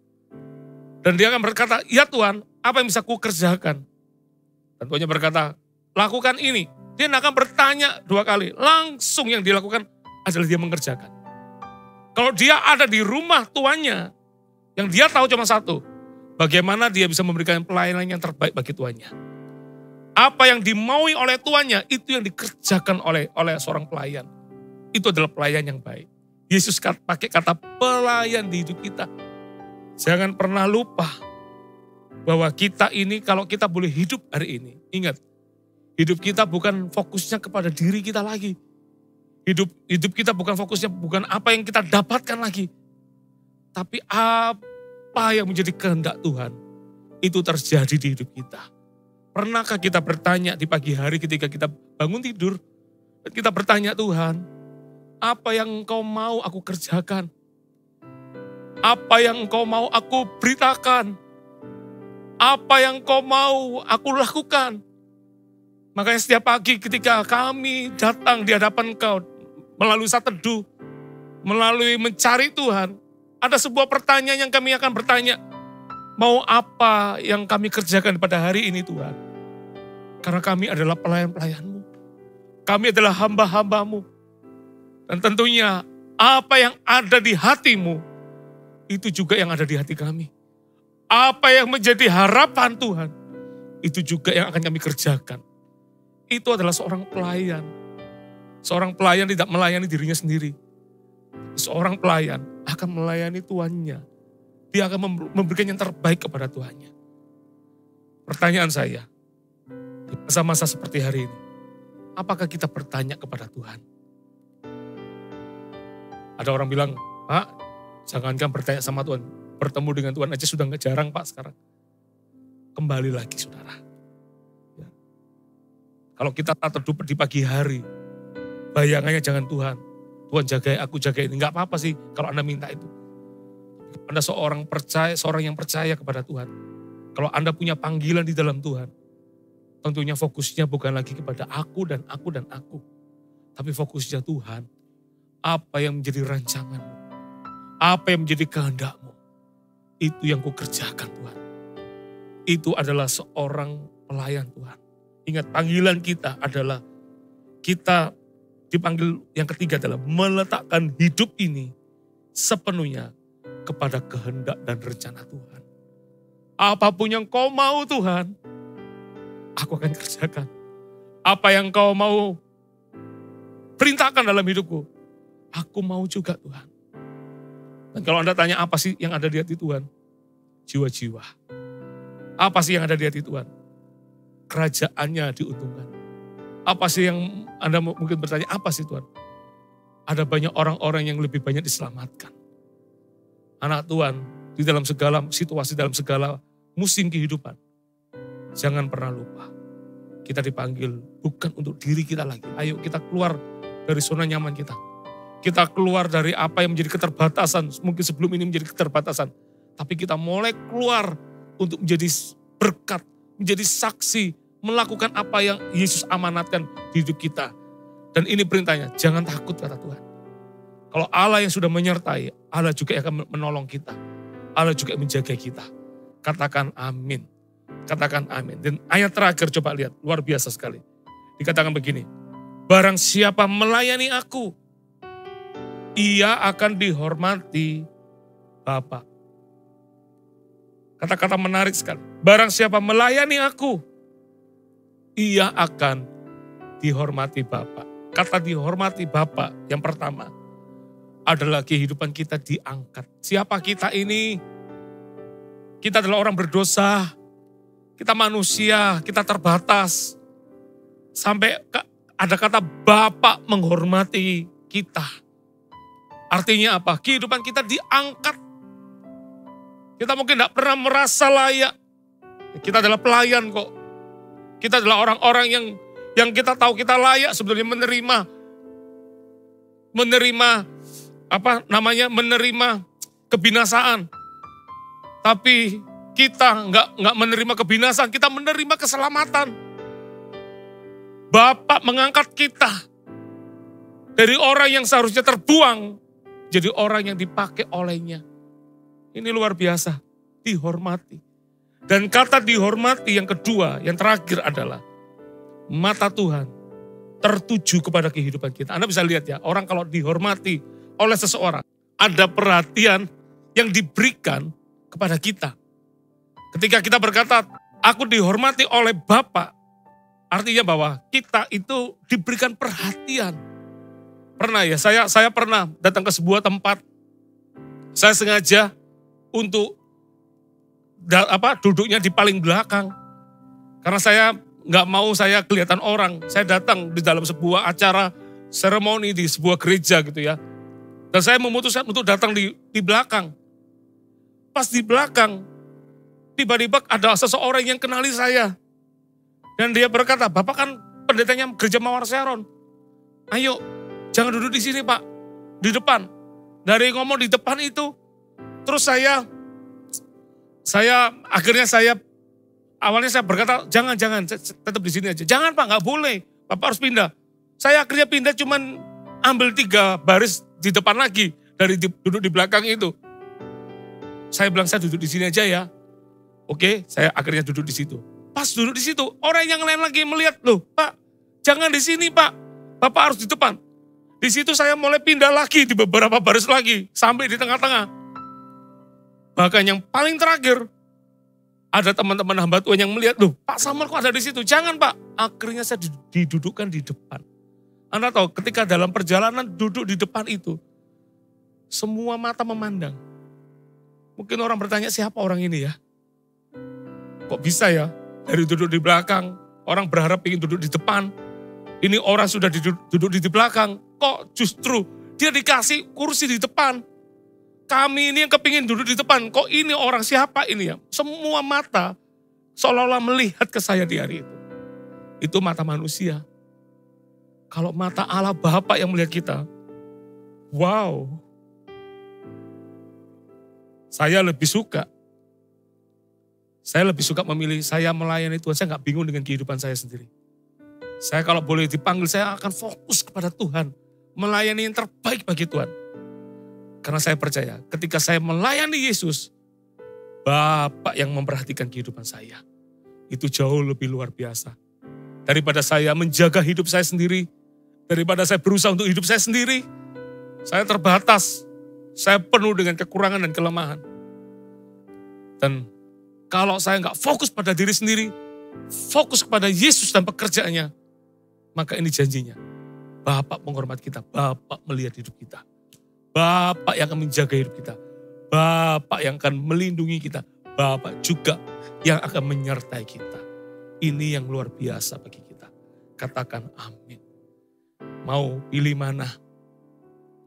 Dan dia akan berkata, ya Tuhan, apa yang bisa ku kerjakan? Dan tuannya berkata, lakukan ini. Dia akan bertanya 2 kali. Langsung yang dilakukan adalah dia mengerjakan. Kalau dia ada di rumah tuannya, yang dia tahu cuma satu, bagaimana dia bisa memberikan pelayanan yang terbaik bagi tuannya. Apa yang dimaui oleh tuannya, itu yang dikerjakan oleh seorang pelayan. Itu adalah pelayan yang baik. Yesus pakai kata pelayan di hidup kita. Jangan pernah lupa bahwa kita ini, kalau kita boleh hidup hari ini, ingat, hidup kita bukan fokusnya kepada diri kita lagi. Hidup kita bukan fokusnya, bukan apa yang kita dapatkan lagi. Tapi apa yang menjadi kehendak Tuhan, itu terjadi di hidup kita. Pernahkah kita bertanya di pagi hari ketika kita bangun tidur, dan kita bertanya, Tuhan, apa yang Engkau mau aku kerjakan? Apa yang Engkau mau aku beritakan? Apa yang Engkau mau aku lakukan? Makanya setiap pagi ketika kami datang di hadapan Engkau, melalui saat teduh, melalui mencari Tuhan, ada sebuah pertanyaan yang kami akan bertanya, mau apa yang kami kerjakan pada hari ini Tuhan? Karena kami adalah pelayan-pelayan-Mu. Kami adalah hamba-hamba-Mu. Dan tentunya apa yang ada di hati-Mu, itu juga yang ada di hati kami. Apa yang menjadi harapan Tuhan, itu juga yang akan kami kerjakan. Itu adalah seorang pelayan. Seorang pelayan tidak melayani dirinya sendiri. Seorang pelayan akan melayani tuannya. Dia akan memberikan yang terbaik kepada tuannya. Pertanyaan saya, di masa-masa seperti hari ini, apakah kita bertanya kepada Tuhan? Ada orang bilang, Pak, jangankan bertanya sama Tuhan, bertemu dengan Tuhan aja sudah nggak jarang Pak sekarang. Kembali lagi saudara. Ya. Kalau kita tak teduh di pagi hari, bayangannya jangan Tuhan. Tuhan jagai aku, jagai ini. Enggak apa-apa sih kalau Anda minta itu. Anda seorang yang percaya kepada Tuhan. Kalau Anda punya panggilan di dalam Tuhan, tentunya fokusnya bukan lagi kepada aku dan aku dan aku. Tapi fokusnya Tuhan, apa yang menjadi rancanganmu, apa yang menjadi kehendakmu, itu yang kukerjakan Tuhan. Itu adalah seorang pelayan Tuhan. Ingat, panggilan kita adalah kita dipanggil yang ketiga adalah meletakkan hidup ini sepenuhnya kepada kehendak dan rencana Tuhan. Apapun yang kau mau Tuhan, aku akan kerjakan. Apa yang kau mau perintahkan dalam hidupku, aku mau juga Tuhan. Dan kalau Anda tanya apa sih yang ada di hati Tuhan, jiwa-jiwa. Apa sih yang ada di hati Tuhan? Kerajaannya diuntungkan. Apa sih yang Anda mungkin bertanya, apa sih Tuhan? Ada banyak orang-orang yang lebih banyak diselamatkan. Anak Tuhan, di dalam segala situasi, dalam segala musim kehidupan, jangan pernah lupa. Kita dipanggil bukan untuk diri kita lagi. Ayo kita keluar dari zona nyaman kita. Kita keluar dari apa yang menjadi keterbatasan. Mungkin sebelum ini menjadi keterbatasan. Tapi kita mulai keluar untuk menjadi berkat, menjadi saksi, melakukan apa yang Yesus amanatkan di hidup kita. Dan ini perintahnya, jangan takut kata Tuhan. Kalau Allah yang sudah menyertai, Allah juga akan menolong kita. Allah juga menjaga kita. Katakan amin. Katakan amin. Dan ayat terakhir coba lihat, luar biasa sekali. Dikatakan begini, barang siapa melayani aku, ia akan dihormati Bapa. Kata-kata menarik sekali. Barang siapa melayani aku, ia akan dihormati Bapa. Kata dihormati Bapa yang pertama adalah kehidupan kita diangkat. Siapa kita ini? Kita adalah orang berdosa. Kita manusia, kita terbatas. Sampai ada kata Bapa menghormati kita. Artinya apa? Kehidupan kita diangkat. Kita mungkin tidak pernah merasa layak. Kita adalah pelayan kok. Kita adalah orang-orang yang kita tahu kita layak sebetulnya menerima kebinasaan. Tapi kita nggak menerima kebinasaan, kita menerima keselamatan. Bapa mengangkat kita dari orang yang seharusnya terbuang jadi orang yang dipakai olehnya. Ini luar biasa, dihormati. Dan kata dihormati yang kedua, yang terakhir adalah mata Tuhan tertuju kepada kehidupan kita. Anda bisa lihat ya, orang kalau dihormati oleh seseorang, ada perhatian yang diberikan kepada kita. Ketika kita berkata, aku dihormati oleh Bapa, artinya bahwa kita itu diberikan perhatian. Pernah ya, saya pernah datang ke sebuah tempat, saya sengaja untuk duduknya di paling belakang. Karena saya nggak mau saya kelihatan orang. Saya datang di dalam sebuah acara seremoni di sebuah gereja gitu ya. Dan saya memutuskan untuk datang di belakang. Pas di belakang, tiba-tiba ada seseorang yang kenali saya. Dan dia berkata, Bapak kan pendetanya gereja Mawar Sharon. Ayo, jangan duduk di sini Pak, di depan. Dari ngomong di depan itu, terus awalnya saya berkata, jangan, tetap di sini aja. Jangan Pak, nggak boleh, Bapak harus pindah. Saya akhirnya pindah cuman ambil 3 baris di depan lagi, dari duduk di belakang itu. Saya bilang, saya duduk di sini aja ya. Oke, saya akhirnya duduk di situ. Pas duduk di situ, orang yang lain lagi melihat, loh Pak, jangan di sini Pak, Bapak harus di depan. Di situ saya mulai pindah lagi di beberapa baris lagi, sampai di tengah-tengah. Bahkan yang paling terakhir, ada teman-teman hamba Tuhan yang melihat, loh Pak Samuel kok ada di situ? Jangan Pak, akhirnya saya didudukkan di depan. Anda tahu ketika dalam perjalanan duduk di depan itu, semua mata memandang. Mungkin orang bertanya, siapa orang ini ya? Kok bisa ya? Dari duduk di belakang, orang berharap ingin duduk di depan. Ini orang sudah duduk di belakang. Kok justru dia dikasih kursi di depan? Kami ini yang kepingin duduk di depan. Kok ini orang siapa ini ya? Semua mata seolah-olah melihat ke saya di hari itu. Itu mata manusia. Kalau mata Allah Bapa yang melihat kita, wow. Saya lebih suka memilih saya melayani Tuhan. Saya gak bingung dengan kehidupan saya sendiri. Saya kalau boleh dipanggil, saya akan fokus kepada Tuhan. Melayani yang terbaik bagi Tuhan. Karena saya percaya ketika saya melayani Yesus, Bapa yang memperhatikan kehidupan saya. Itu jauh lebih luar biasa. Daripada saya menjaga hidup saya sendiri. Daripada saya berusaha untuk hidup saya sendiri. Saya terbatas. Saya penuh dengan kekurangan dan kelemahan. Dan kalau saya nggak fokus pada diri sendiri, fokus kepada Yesus dan pekerjaannya, maka ini janjinya. Bapak menghormati kita, Bapak melihat hidup kita. Bapak yang akan menjaga hidup kita. Bapak yang akan melindungi kita. Bapa juga yang akan menyertai kita. Ini yang luar biasa bagi kita. Katakan amin. Mau pilih mana?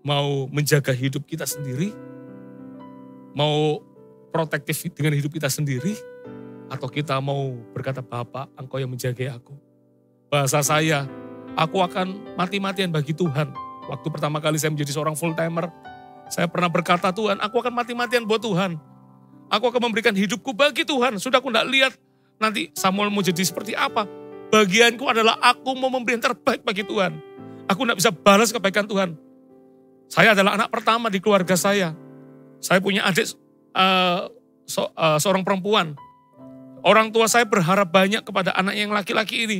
Mau menjaga hidup kita sendiri? Mau protektif dengan hidup kita sendiri? Atau kita mau berkata, Bapa, Engkau yang menjaga aku. Bahasa saya, aku akan mati-matian bagi Tuhan. Waktu pertama kali saya menjadi seorang full timer, saya pernah berkata, Tuhan, aku akan mati-matian buat Tuhan. Aku akan memberikan hidupku bagi Tuhan. Sudah aku tidak lihat nanti Samuel mau jadi seperti apa. Bagianku adalah aku mau memberi yang terbaik bagi Tuhan. Aku tidak bisa balas kebaikan Tuhan. Saya adalah anak pertama di keluarga saya. Saya punya adik seorang perempuan. Orang tua saya berharap banyak kepada anak yang laki-laki ini.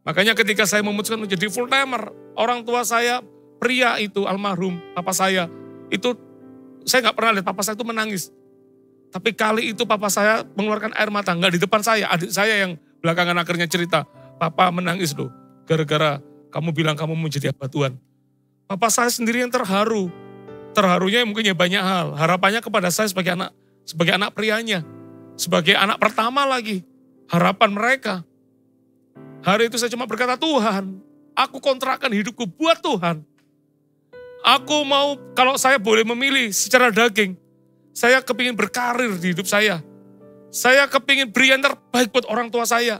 Makanya ketika saya memutuskan menjadi full timer, orang tua saya, pria itu almarhum, papa saya, itu saya nggak pernah lihat papa saya itu menangis. Tapi kali itu papa saya mengeluarkan air mata, nggak di depan saya, adik saya yang belakangan akhirnya cerita, papa menangis loh, gara-gara kamu bilang kamu mau jadi hamba Tuhan. Papa saya sendiri yang terharu. Terharunya mungkin ya banyak hal. Harapannya kepada saya sebagai anak prianya. Sebagai anak pertama lagi. Harapan mereka. Hari itu saya cuma berkata, Tuhan, aku kontrakkan hidupku buat Tuhan. Aku mau, kalau saya boleh memilih secara daging, saya kepingin berkarir di hidup saya. Saya kepingin beri yang terbaik buat orang tua saya.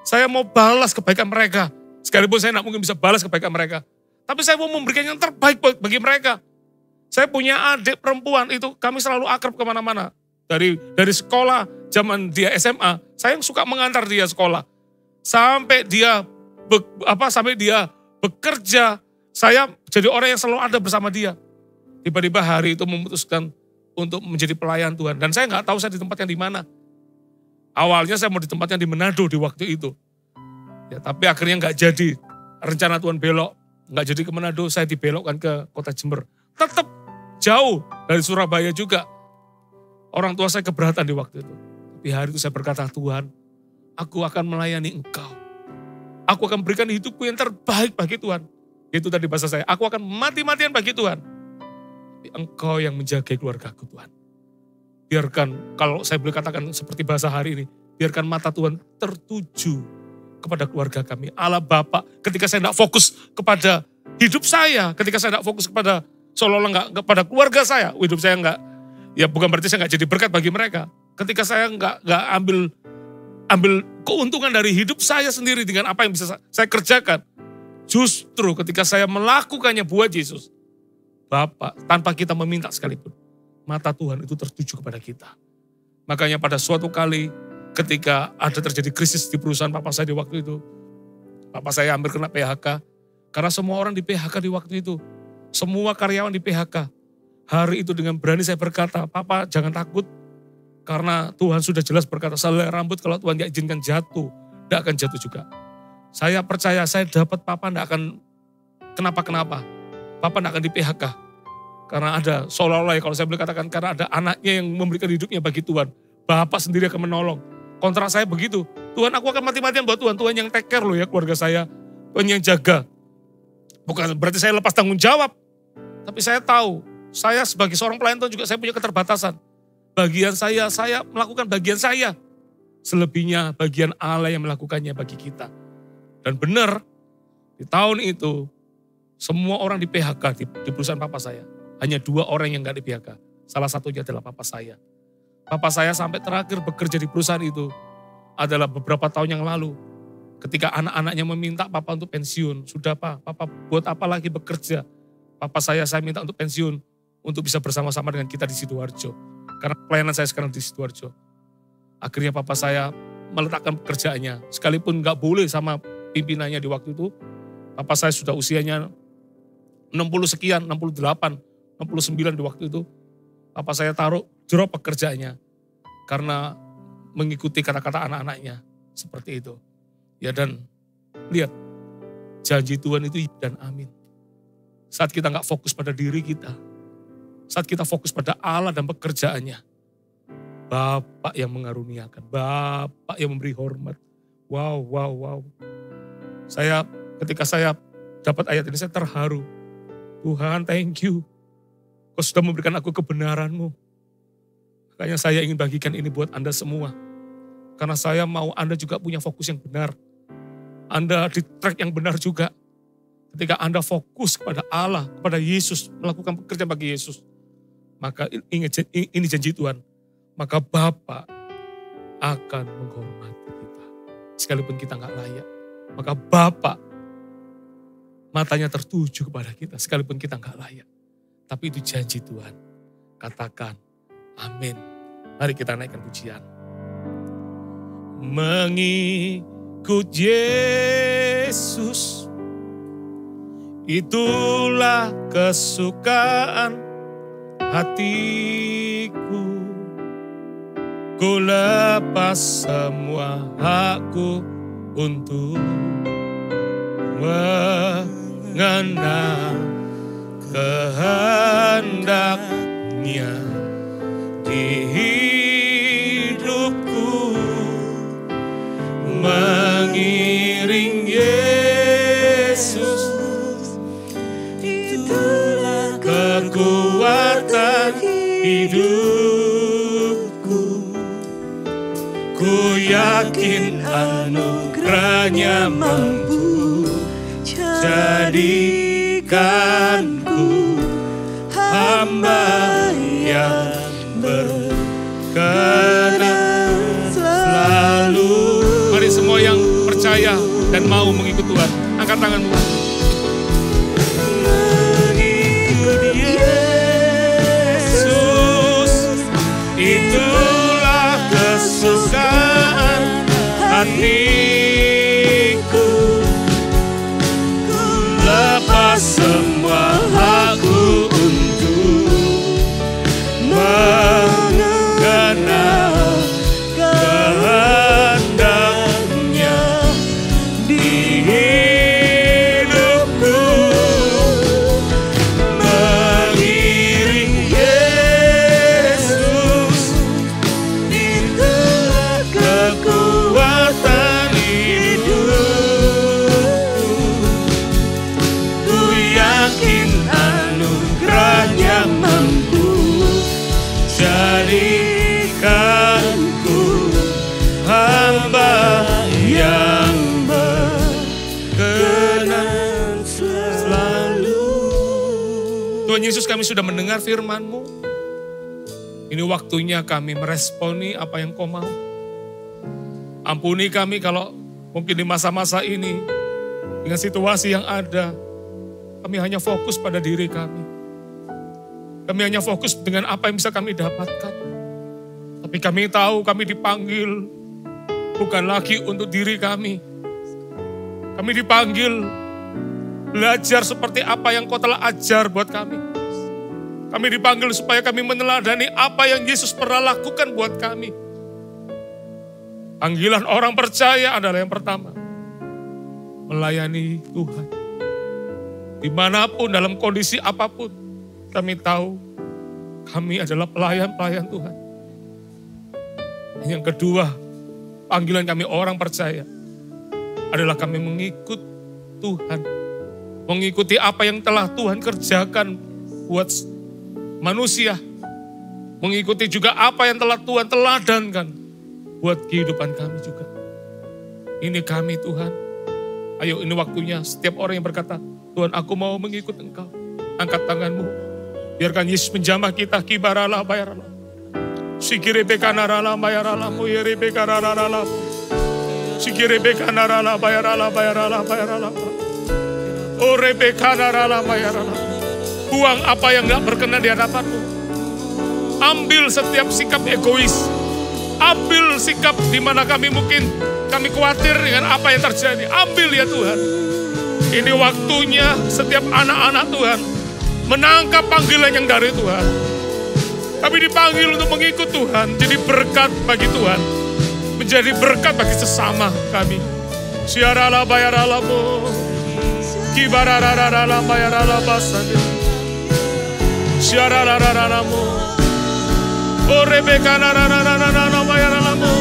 Saya mau balas kebaikan mereka. Sekalipun saya tidak mungkin bisa balas kebaikan mereka. Tapi saya mau memberikan yang terbaik bagi mereka. Saya punya adik perempuan, itu kami selalu akrab kemana-mana. Dari sekolah, zaman dia SMA, saya yang suka mengantar dia sekolah. Sampai dia bekerja, saya jadi orang yang selalu ada bersama dia. Tiba-tiba hari itu memutuskan untuk menjadi pelayan Tuhan. Dan saya nggak tahu saya ditempatkan di mana. Awalnya saya mau ditempatkan di Manado di waktu itu. Ya, tapi akhirnya nggak jadi. Rencana Tuhan belok. Nggak jadi ke Manado, saya dibelokkan ke kota Jember. Tetap jauh dari Surabaya juga. Orang tua saya keberatan di waktu itu. Tapi hari itu saya berkata, Tuhan, aku akan melayani Engkau. Aku akan berikan hidupku yang terbaik bagi Tuhan. Itu tadi bahasa saya, aku akan mati-matian bagi Tuhan. Engkau yang menjaga keluargaku Tuhan. Biarkan, kalau saya boleh katakan seperti bahasa hari ini, biarkan mata Tuhan tertuju kepada keluarga kami. Allah Bapa, ketika saya tidak fokus kepada hidup saya, ketika saya tidak fokus kepada seolah-olah enggak kepada keluarga saya, hidup saya enggak, ya bukan berarti saya enggak jadi berkat bagi mereka. Ketika saya enggak ambil keuntungan dari hidup saya sendiri dengan apa yang bisa saya kerjakan, justru ketika saya melakukannya buat Yesus, Bapak, tanpa kita meminta sekalipun, mata Tuhan itu tertuju kepada kita. Makanya pada suatu kali ketika ada terjadi krisis di perusahaan papa saya di waktu itu, papa saya hampir kena PHK, karena semua orang di PHK di waktu itu, semua karyawan di PHK. Hari itu dengan berani saya berkata, Papa jangan takut, karena Tuhan sudah jelas berkata, selai rambut kalau Tuhan tidak izinkan jatuh, tidak akan jatuh juga. Saya percaya saya dapat Papa tidak akan kenapa-kenapa. Papa tidak akan di PHK. Karena ada, seolah-olah kalau saya boleh katakan, karena ada anaknya yang memberikan hidupnya bagi Tuhan. Bapak sendiri akan menolong. Kontrak saya begitu. Tuhan, aku akan mati-matian buat Tuhan. Tuhan yang take care loh ya keluarga saya. Tuhan yang jaga. Bukan berarti saya lepas tanggung jawab. Tapi saya tahu, saya sebagai seorang pelayan Tuhan juga saya punya keterbatasan. Bagian saya melakukan bagian saya. Selebihnya bagian Allah yang melakukannya bagi kita. Dan benar, di tahun itu, semua orang di PHK di perusahaan papa saya. Hanya 2 orang yang gak di PHK. Salah satunya adalah papa saya. Papa saya sampai terakhir bekerja di perusahaan itu adalah beberapa tahun yang lalu. Ketika anak-anaknya meminta papa untuk pensiun. Sudah Pak, papa buat apa lagi bekerja? Papa saya minta untuk pensiun. Untuk bisa bersama-sama dengan kita di Sidoarjo. Karena pelayanan saya sekarang di Sidoarjo. Akhirnya papa saya meletakkan pekerjaannya. Sekalipun gak boleh sama pimpinannya di waktu itu. Papa saya sudah usianya 60 sekian, 68, 69 di waktu itu. Papa saya taruh drop pekerjaannya. Karena mengikuti kata-kata anak-anaknya. Seperti itu. Ya dan lihat. Janji Tuhan itu dan amin. Saat kita gak fokus pada diri kita. Saat kita fokus pada Allah dan pekerjaannya. Bapak yang mengaruniakan. Bapak yang memberi hormat. Wow. Ketika saya dapat ayat ini saya terharu. Tuhan thank you. Kau sudah memberikan aku kebenaran-Mu. Makanya saya ingin bagikan ini buat Anda semua. Karena saya mau Anda juga punya fokus yang benar. Anda di track yang benar juga. Ketika Anda fokus kepada Allah, kepada Yesus, melakukan pekerjaan bagi Yesus. Maka ingat, ini janji Tuhan. Maka Bapa akan menghormati kita. Sekalipun kita gak layak. Maka Bapa matanya tertuju kepada kita. Sekalipun kita gak layak. Tapi itu janji Tuhan. Katakan, amin. Mari kita naikkan pujian. Mengikut Yesus, itulah kesukaan hatiku. Ku lepas semua hakku untuk mengenal kehendaknya di hidupku. Mengiring Yesus, itulah kekuatan hidupku. Ku yakin anugerahnya mampu jadikanku hamba yang berkenan selalu. Mari semua yang percaya dan mau mengikut Tuhan, angkat tanganmu. Mengikut Yesus, itulah kesukaan hatiku. Ku lepas semua hakku untuk mengenal kehendaknya di hidupku. Mengiring Yesus, itulah kekuatan hidupku. Ku yakin anugerahnya mampu jadikanku hamba yang berkenan selalu. Tuhan Yesus, kami sudah mendengar firman-Mu. Ini waktunya kami meresponi apa yang Kau mau. Ampuni kami kalau mungkin di masa-masa ini, dengan situasi yang ada, kami hanya fokus pada diri kami. Kami hanya fokus dengan apa yang bisa kami dapatkan. Tapi kami tahu kami dipanggil bukan lagi untuk diri kami. Kami dipanggil belajar seperti apa yang Kau telah ajar buat kami. Kami dipanggil supaya kami meneladani apa yang Yesus pernah lakukan buat kami. Panggilan orang percaya adalah yang pertama, melayani Tuhan. Dimanapun, dalam kondisi apapun, kami tahu kami adalah pelayan-pelayan Tuhan. Yang kedua, panggilan kami orang percaya adalah kami mengikut Tuhan. Mengikuti apa yang telah Tuhan kerjakan buat manusia. Mengikuti juga apa yang telah Tuhan teladankan buat kehidupan kami juga. Ini kami Tuhan. Ayo, ini waktunya setiap orang yang berkata, Tuhan, aku mau mengikut Engkau. Angkat tanganmu. Biarkan Yesus menjamah kita. Kibarala bayarala. Sikirebe kanarala bayarala. Muyerebe kanarala. Sikirebe kanarala bayarala bayarala bayarala. Orebe kanarala bayarala. Buang apa yang gak berkenan di hadapanmu. Ambil setiap sikap egois. Ambil sikap di mana kami mungkin kami khawatir dengan apa yang terjadi. Ambil ya Tuhan. Ini waktunya setiap anak-anak Tuhan menangkap panggilan yang dari Tuhan. Kami dipanggil untuk mengikut Tuhan, jadi berkat bagi Tuhan, menjadi berkat bagi sesama kami. Siarala bayaralamu, kibarararala bayarala basande. Siararararamu, orebeka nararararala bayaralamu.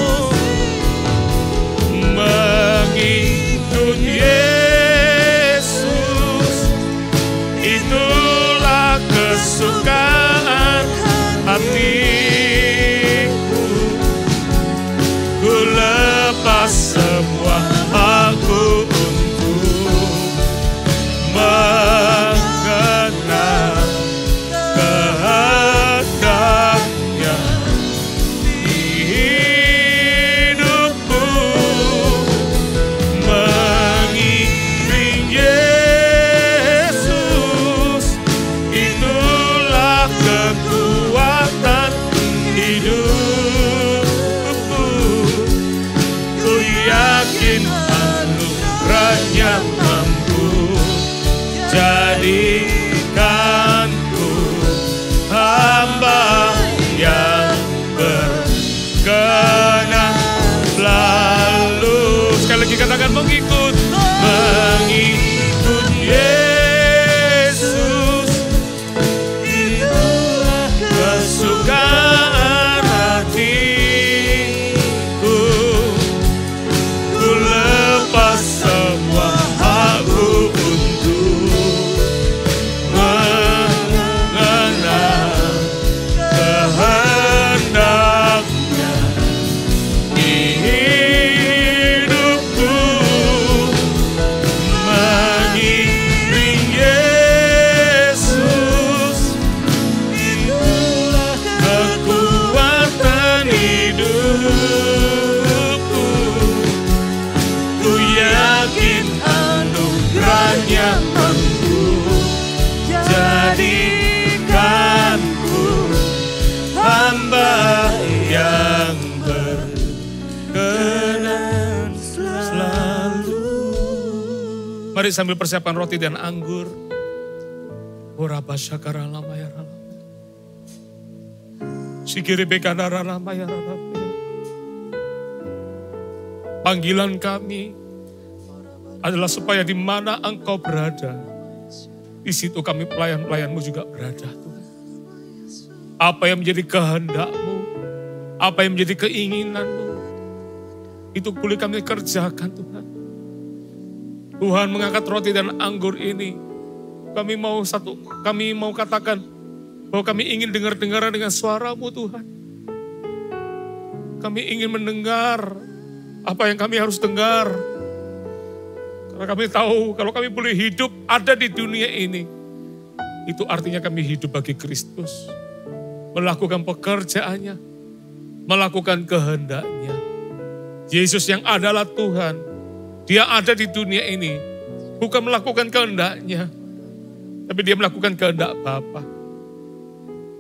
Mengikut Yesus, itulah kesukaan hatiku. Mari sambil persiapkan roti dan anggur. Oraba syakara lama ya rala. Sikiri bekana rala ya rala. Panggilan kami adalah supaya di mana Engkau berada, di situ kami pelayan-pelayan-Mu juga berada, Tuhan. Apa yang menjadi kehendak-Mu, apa yang menjadi keinginan-Mu, itu boleh kami kerjakan, Tuhan. Tuhan mengangkat roti dan anggur ini, kami mau katakan bahwa kami ingin dengar-dengaran dengan suara-Mu, Tuhan. Kami ingin mendengar apa yang kami harus dengar. Karena kami tahu kalau kami boleh hidup ada di dunia ini, itu artinya kami hidup bagi Kristus. Melakukan pekerjaannya, melakukan kehendak-Nya. Yesus yang adalah Tuhan, Dia ada di dunia ini, bukan melakukan kehendak-Nya, tapi Dia melakukan kehendak Bapa.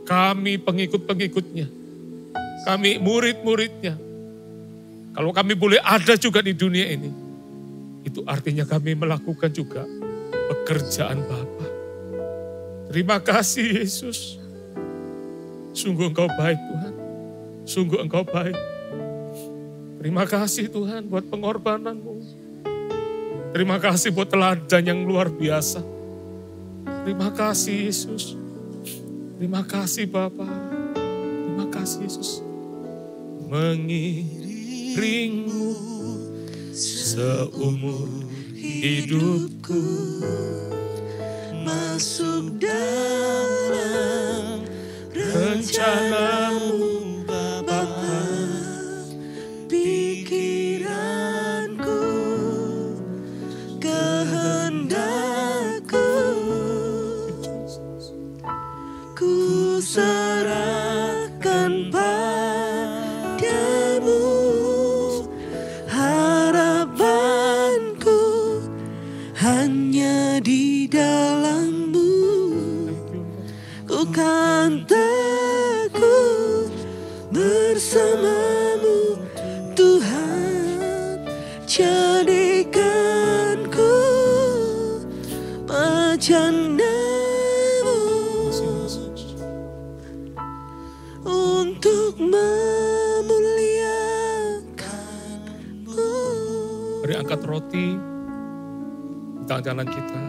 Kami pengikut-pengikutnya, kami murid-muridnya. Kalau kami boleh ada juga di dunia ini, itu artinya kami melakukan juga pekerjaan Bapa. Terima kasih Yesus. Sungguh Engkau baik Tuhan. Sungguh Engkau baik. Terima kasih Tuhan buat pengorbanan-Mu. Terima kasih buat teladan yang luar biasa. Terima kasih Yesus. Terima kasih Bapa. Terima kasih Yesus. Mengiringmu seumur hidupku, masuk dalam rencana-Mu Bapa. Pikiranku, kehendakku, ku serahkan padamu. Harapanku hanya di dalam-Mu. Ku kan teguh bersama-Mu Tuhan. Jadikanku bejana-Mu untuk memuliakan-Mu. Mari angkat roti di tangan kita.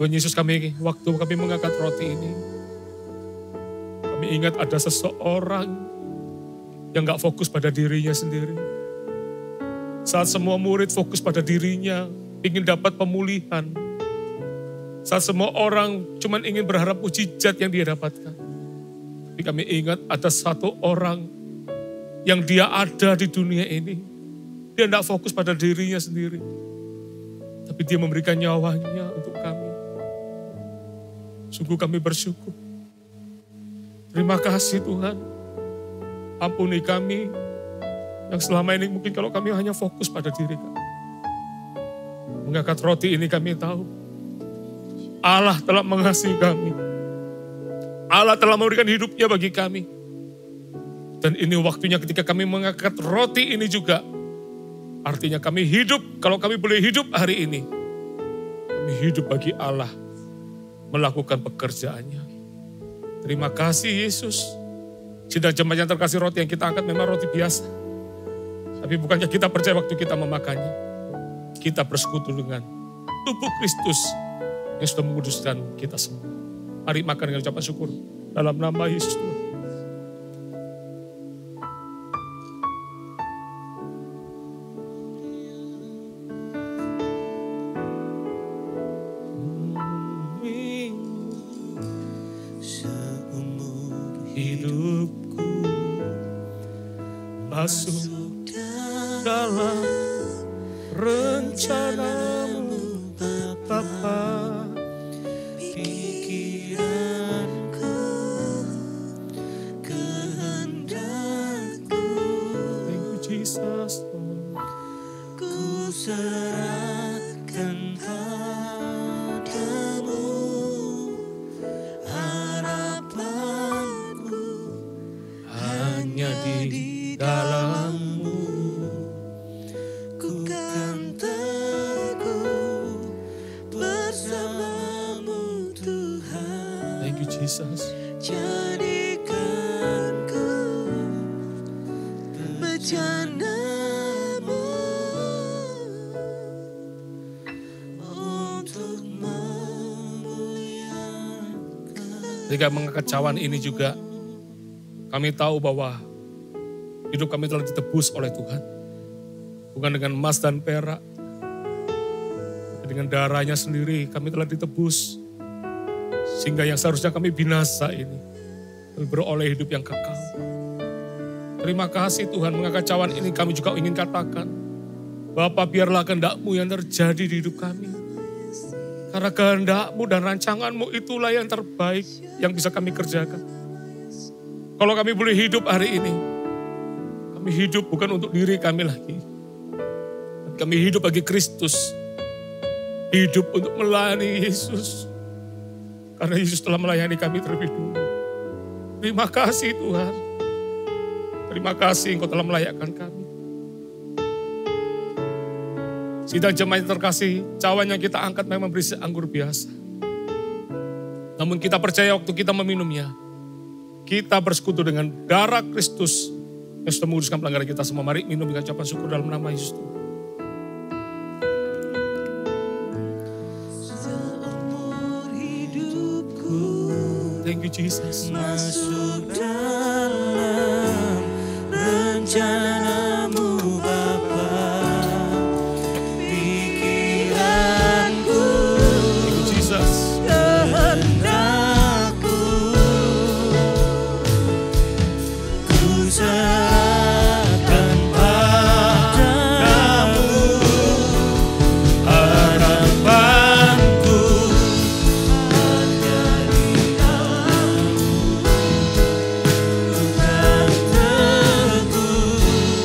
Tuhan Yesus, waktu kami mengangkat roti ini, kami ingat ada seseorang yang gak fokus pada dirinya sendiri. Saat semua murid fokus pada dirinya, ingin dapat pemulihan. Saat semua orang cuma ingin berharap mujizat yang dia dapatkan. Tapi kami ingat ada satu orang yang dia ada di dunia ini. Dia tidak fokus pada dirinya sendiri. Tapi dia memberikan nyawanya untuk kami. Sungguh kami bersyukur. Terima kasih Tuhan. Ampuni kami yang selama ini mungkin kalau kami hanya fokus pada diri kami. Mengangkat roti ini kami tahu Allah telah mengasihi kami. Allah telah memberikan hidupnya bagi kami. Dan ini waktunya ketika kami mengangkat roti ini juga. Artinya kami hidup, kalau kami boleh hidup hari ini. Kami hidup bagi Allah. Melakukan pekerjaannya. Terima kasih Yesus. Sidang jemaat yang terkasih, roti yang kita angkat memang roti biasa. Tapi bukannya kita percaya waktu kita memakannya. Kita bersekutu dengan tubuh Kristus yang sudah menguduskan kita semua. Mari makan dengan ucapan syukur dalam nama Yesus Tuhan. Hidupku masuk dalam rencana-Mu Bapa. Pikiranku, kehendakku, Thank you Jesus. ku serahkan padamu. Harapanku Hanya di dalam-Mu. ku kan teguh rencanamu untuk memuliakan. Ketika mengekecauan ini juga, kami tahu bahwa hidup kami telah ditebus oleh Tuhan. Bukan dengan emas dan perak, dengan darahnya sendiri kami telah ditebus. Sehingga yang seharusnya kami binasa ini, kami beroleh hidup yang kekal. Terima kasih Tuhan, mengekecauan ini kami juga ingin katakan, Bapa biarlah kehendak-Mu yang terjadi di hidup kami. Karena kehendak-Mu dan rancangan-Mu itulah yang terbaik yang bisa kami kerjakan. Kalau kami boleh hidup hari ini, kami hidup bukan untuk diri kami lagi. Kami hidup bagi Kristus. Hidup untuk melayani Yesus. Karena Yesus telah melayani kami terlebih dulu. Terima kasih Tuhan. Terima kasih Engkau telah melayakkan kami. Sidang jemaat yang terkasih, cawan yang kita angkat memang berisi anggur biasa. Namun kita percaya waktu kita meminumnya, kita bersekutu dengan darah Kristus yang sudah menguruskan pelanggaran kita semua. Mari minum dengan ucapan syukur dalam nama Yesus Tuhan. Thank you Jesus. Masuk dalam rencanamu Bapa, pikiranku, Thank you Jesus. kehendakku, ku serahkan padamu, harapanku hanya di dalam-Mu, ku tak teguh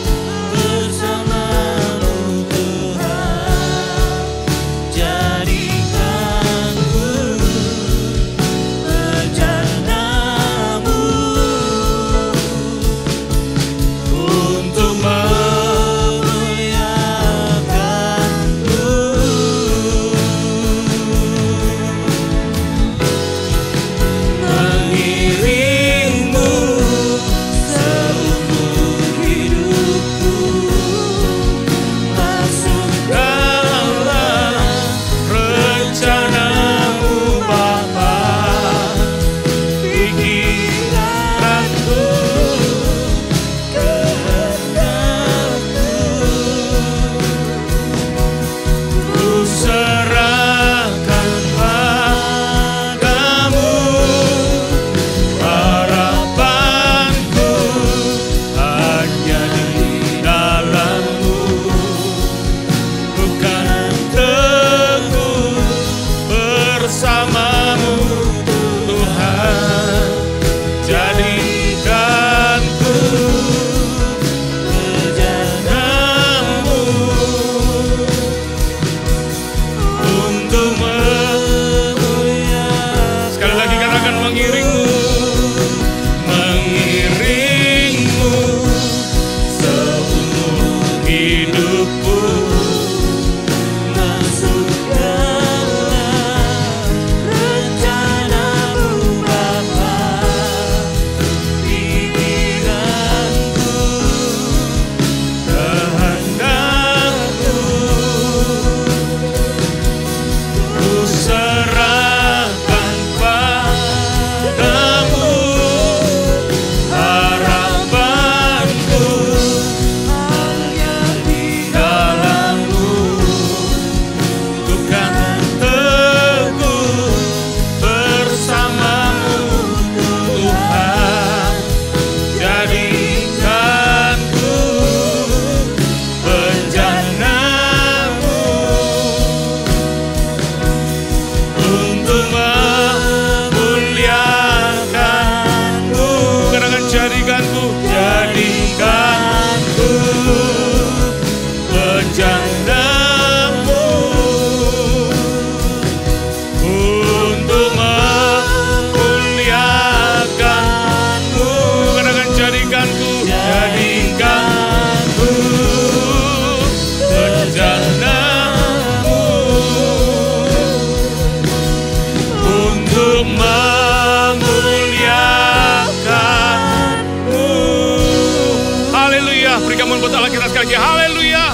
kemuliaan buat Allah kita sekali lagi. Haleluya.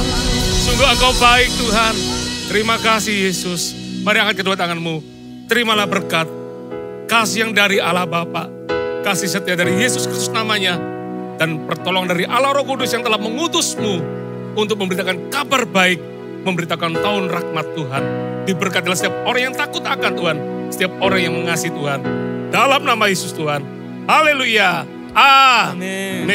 Sungguh Engkau baik Tuhan. Terima kasih Yesus. Mari angkat kedua tanganmu. Terimalah berkat. Kasih yang dari Allah Bapa. Kasih setia dari Yesus Kristus namanya. Dan pertolongan dari Allah Roh Kudus yang telah mengutusmu untuk memberitakan kabar baik. Memberitakan tahun rahmat Tuhan. Diberkatilah setiap orang yang takut akan Tuhan. Setiap orang yang mengasihi Tuhan. Dalam nama Yesus Tuhan. Haleluya. Amin.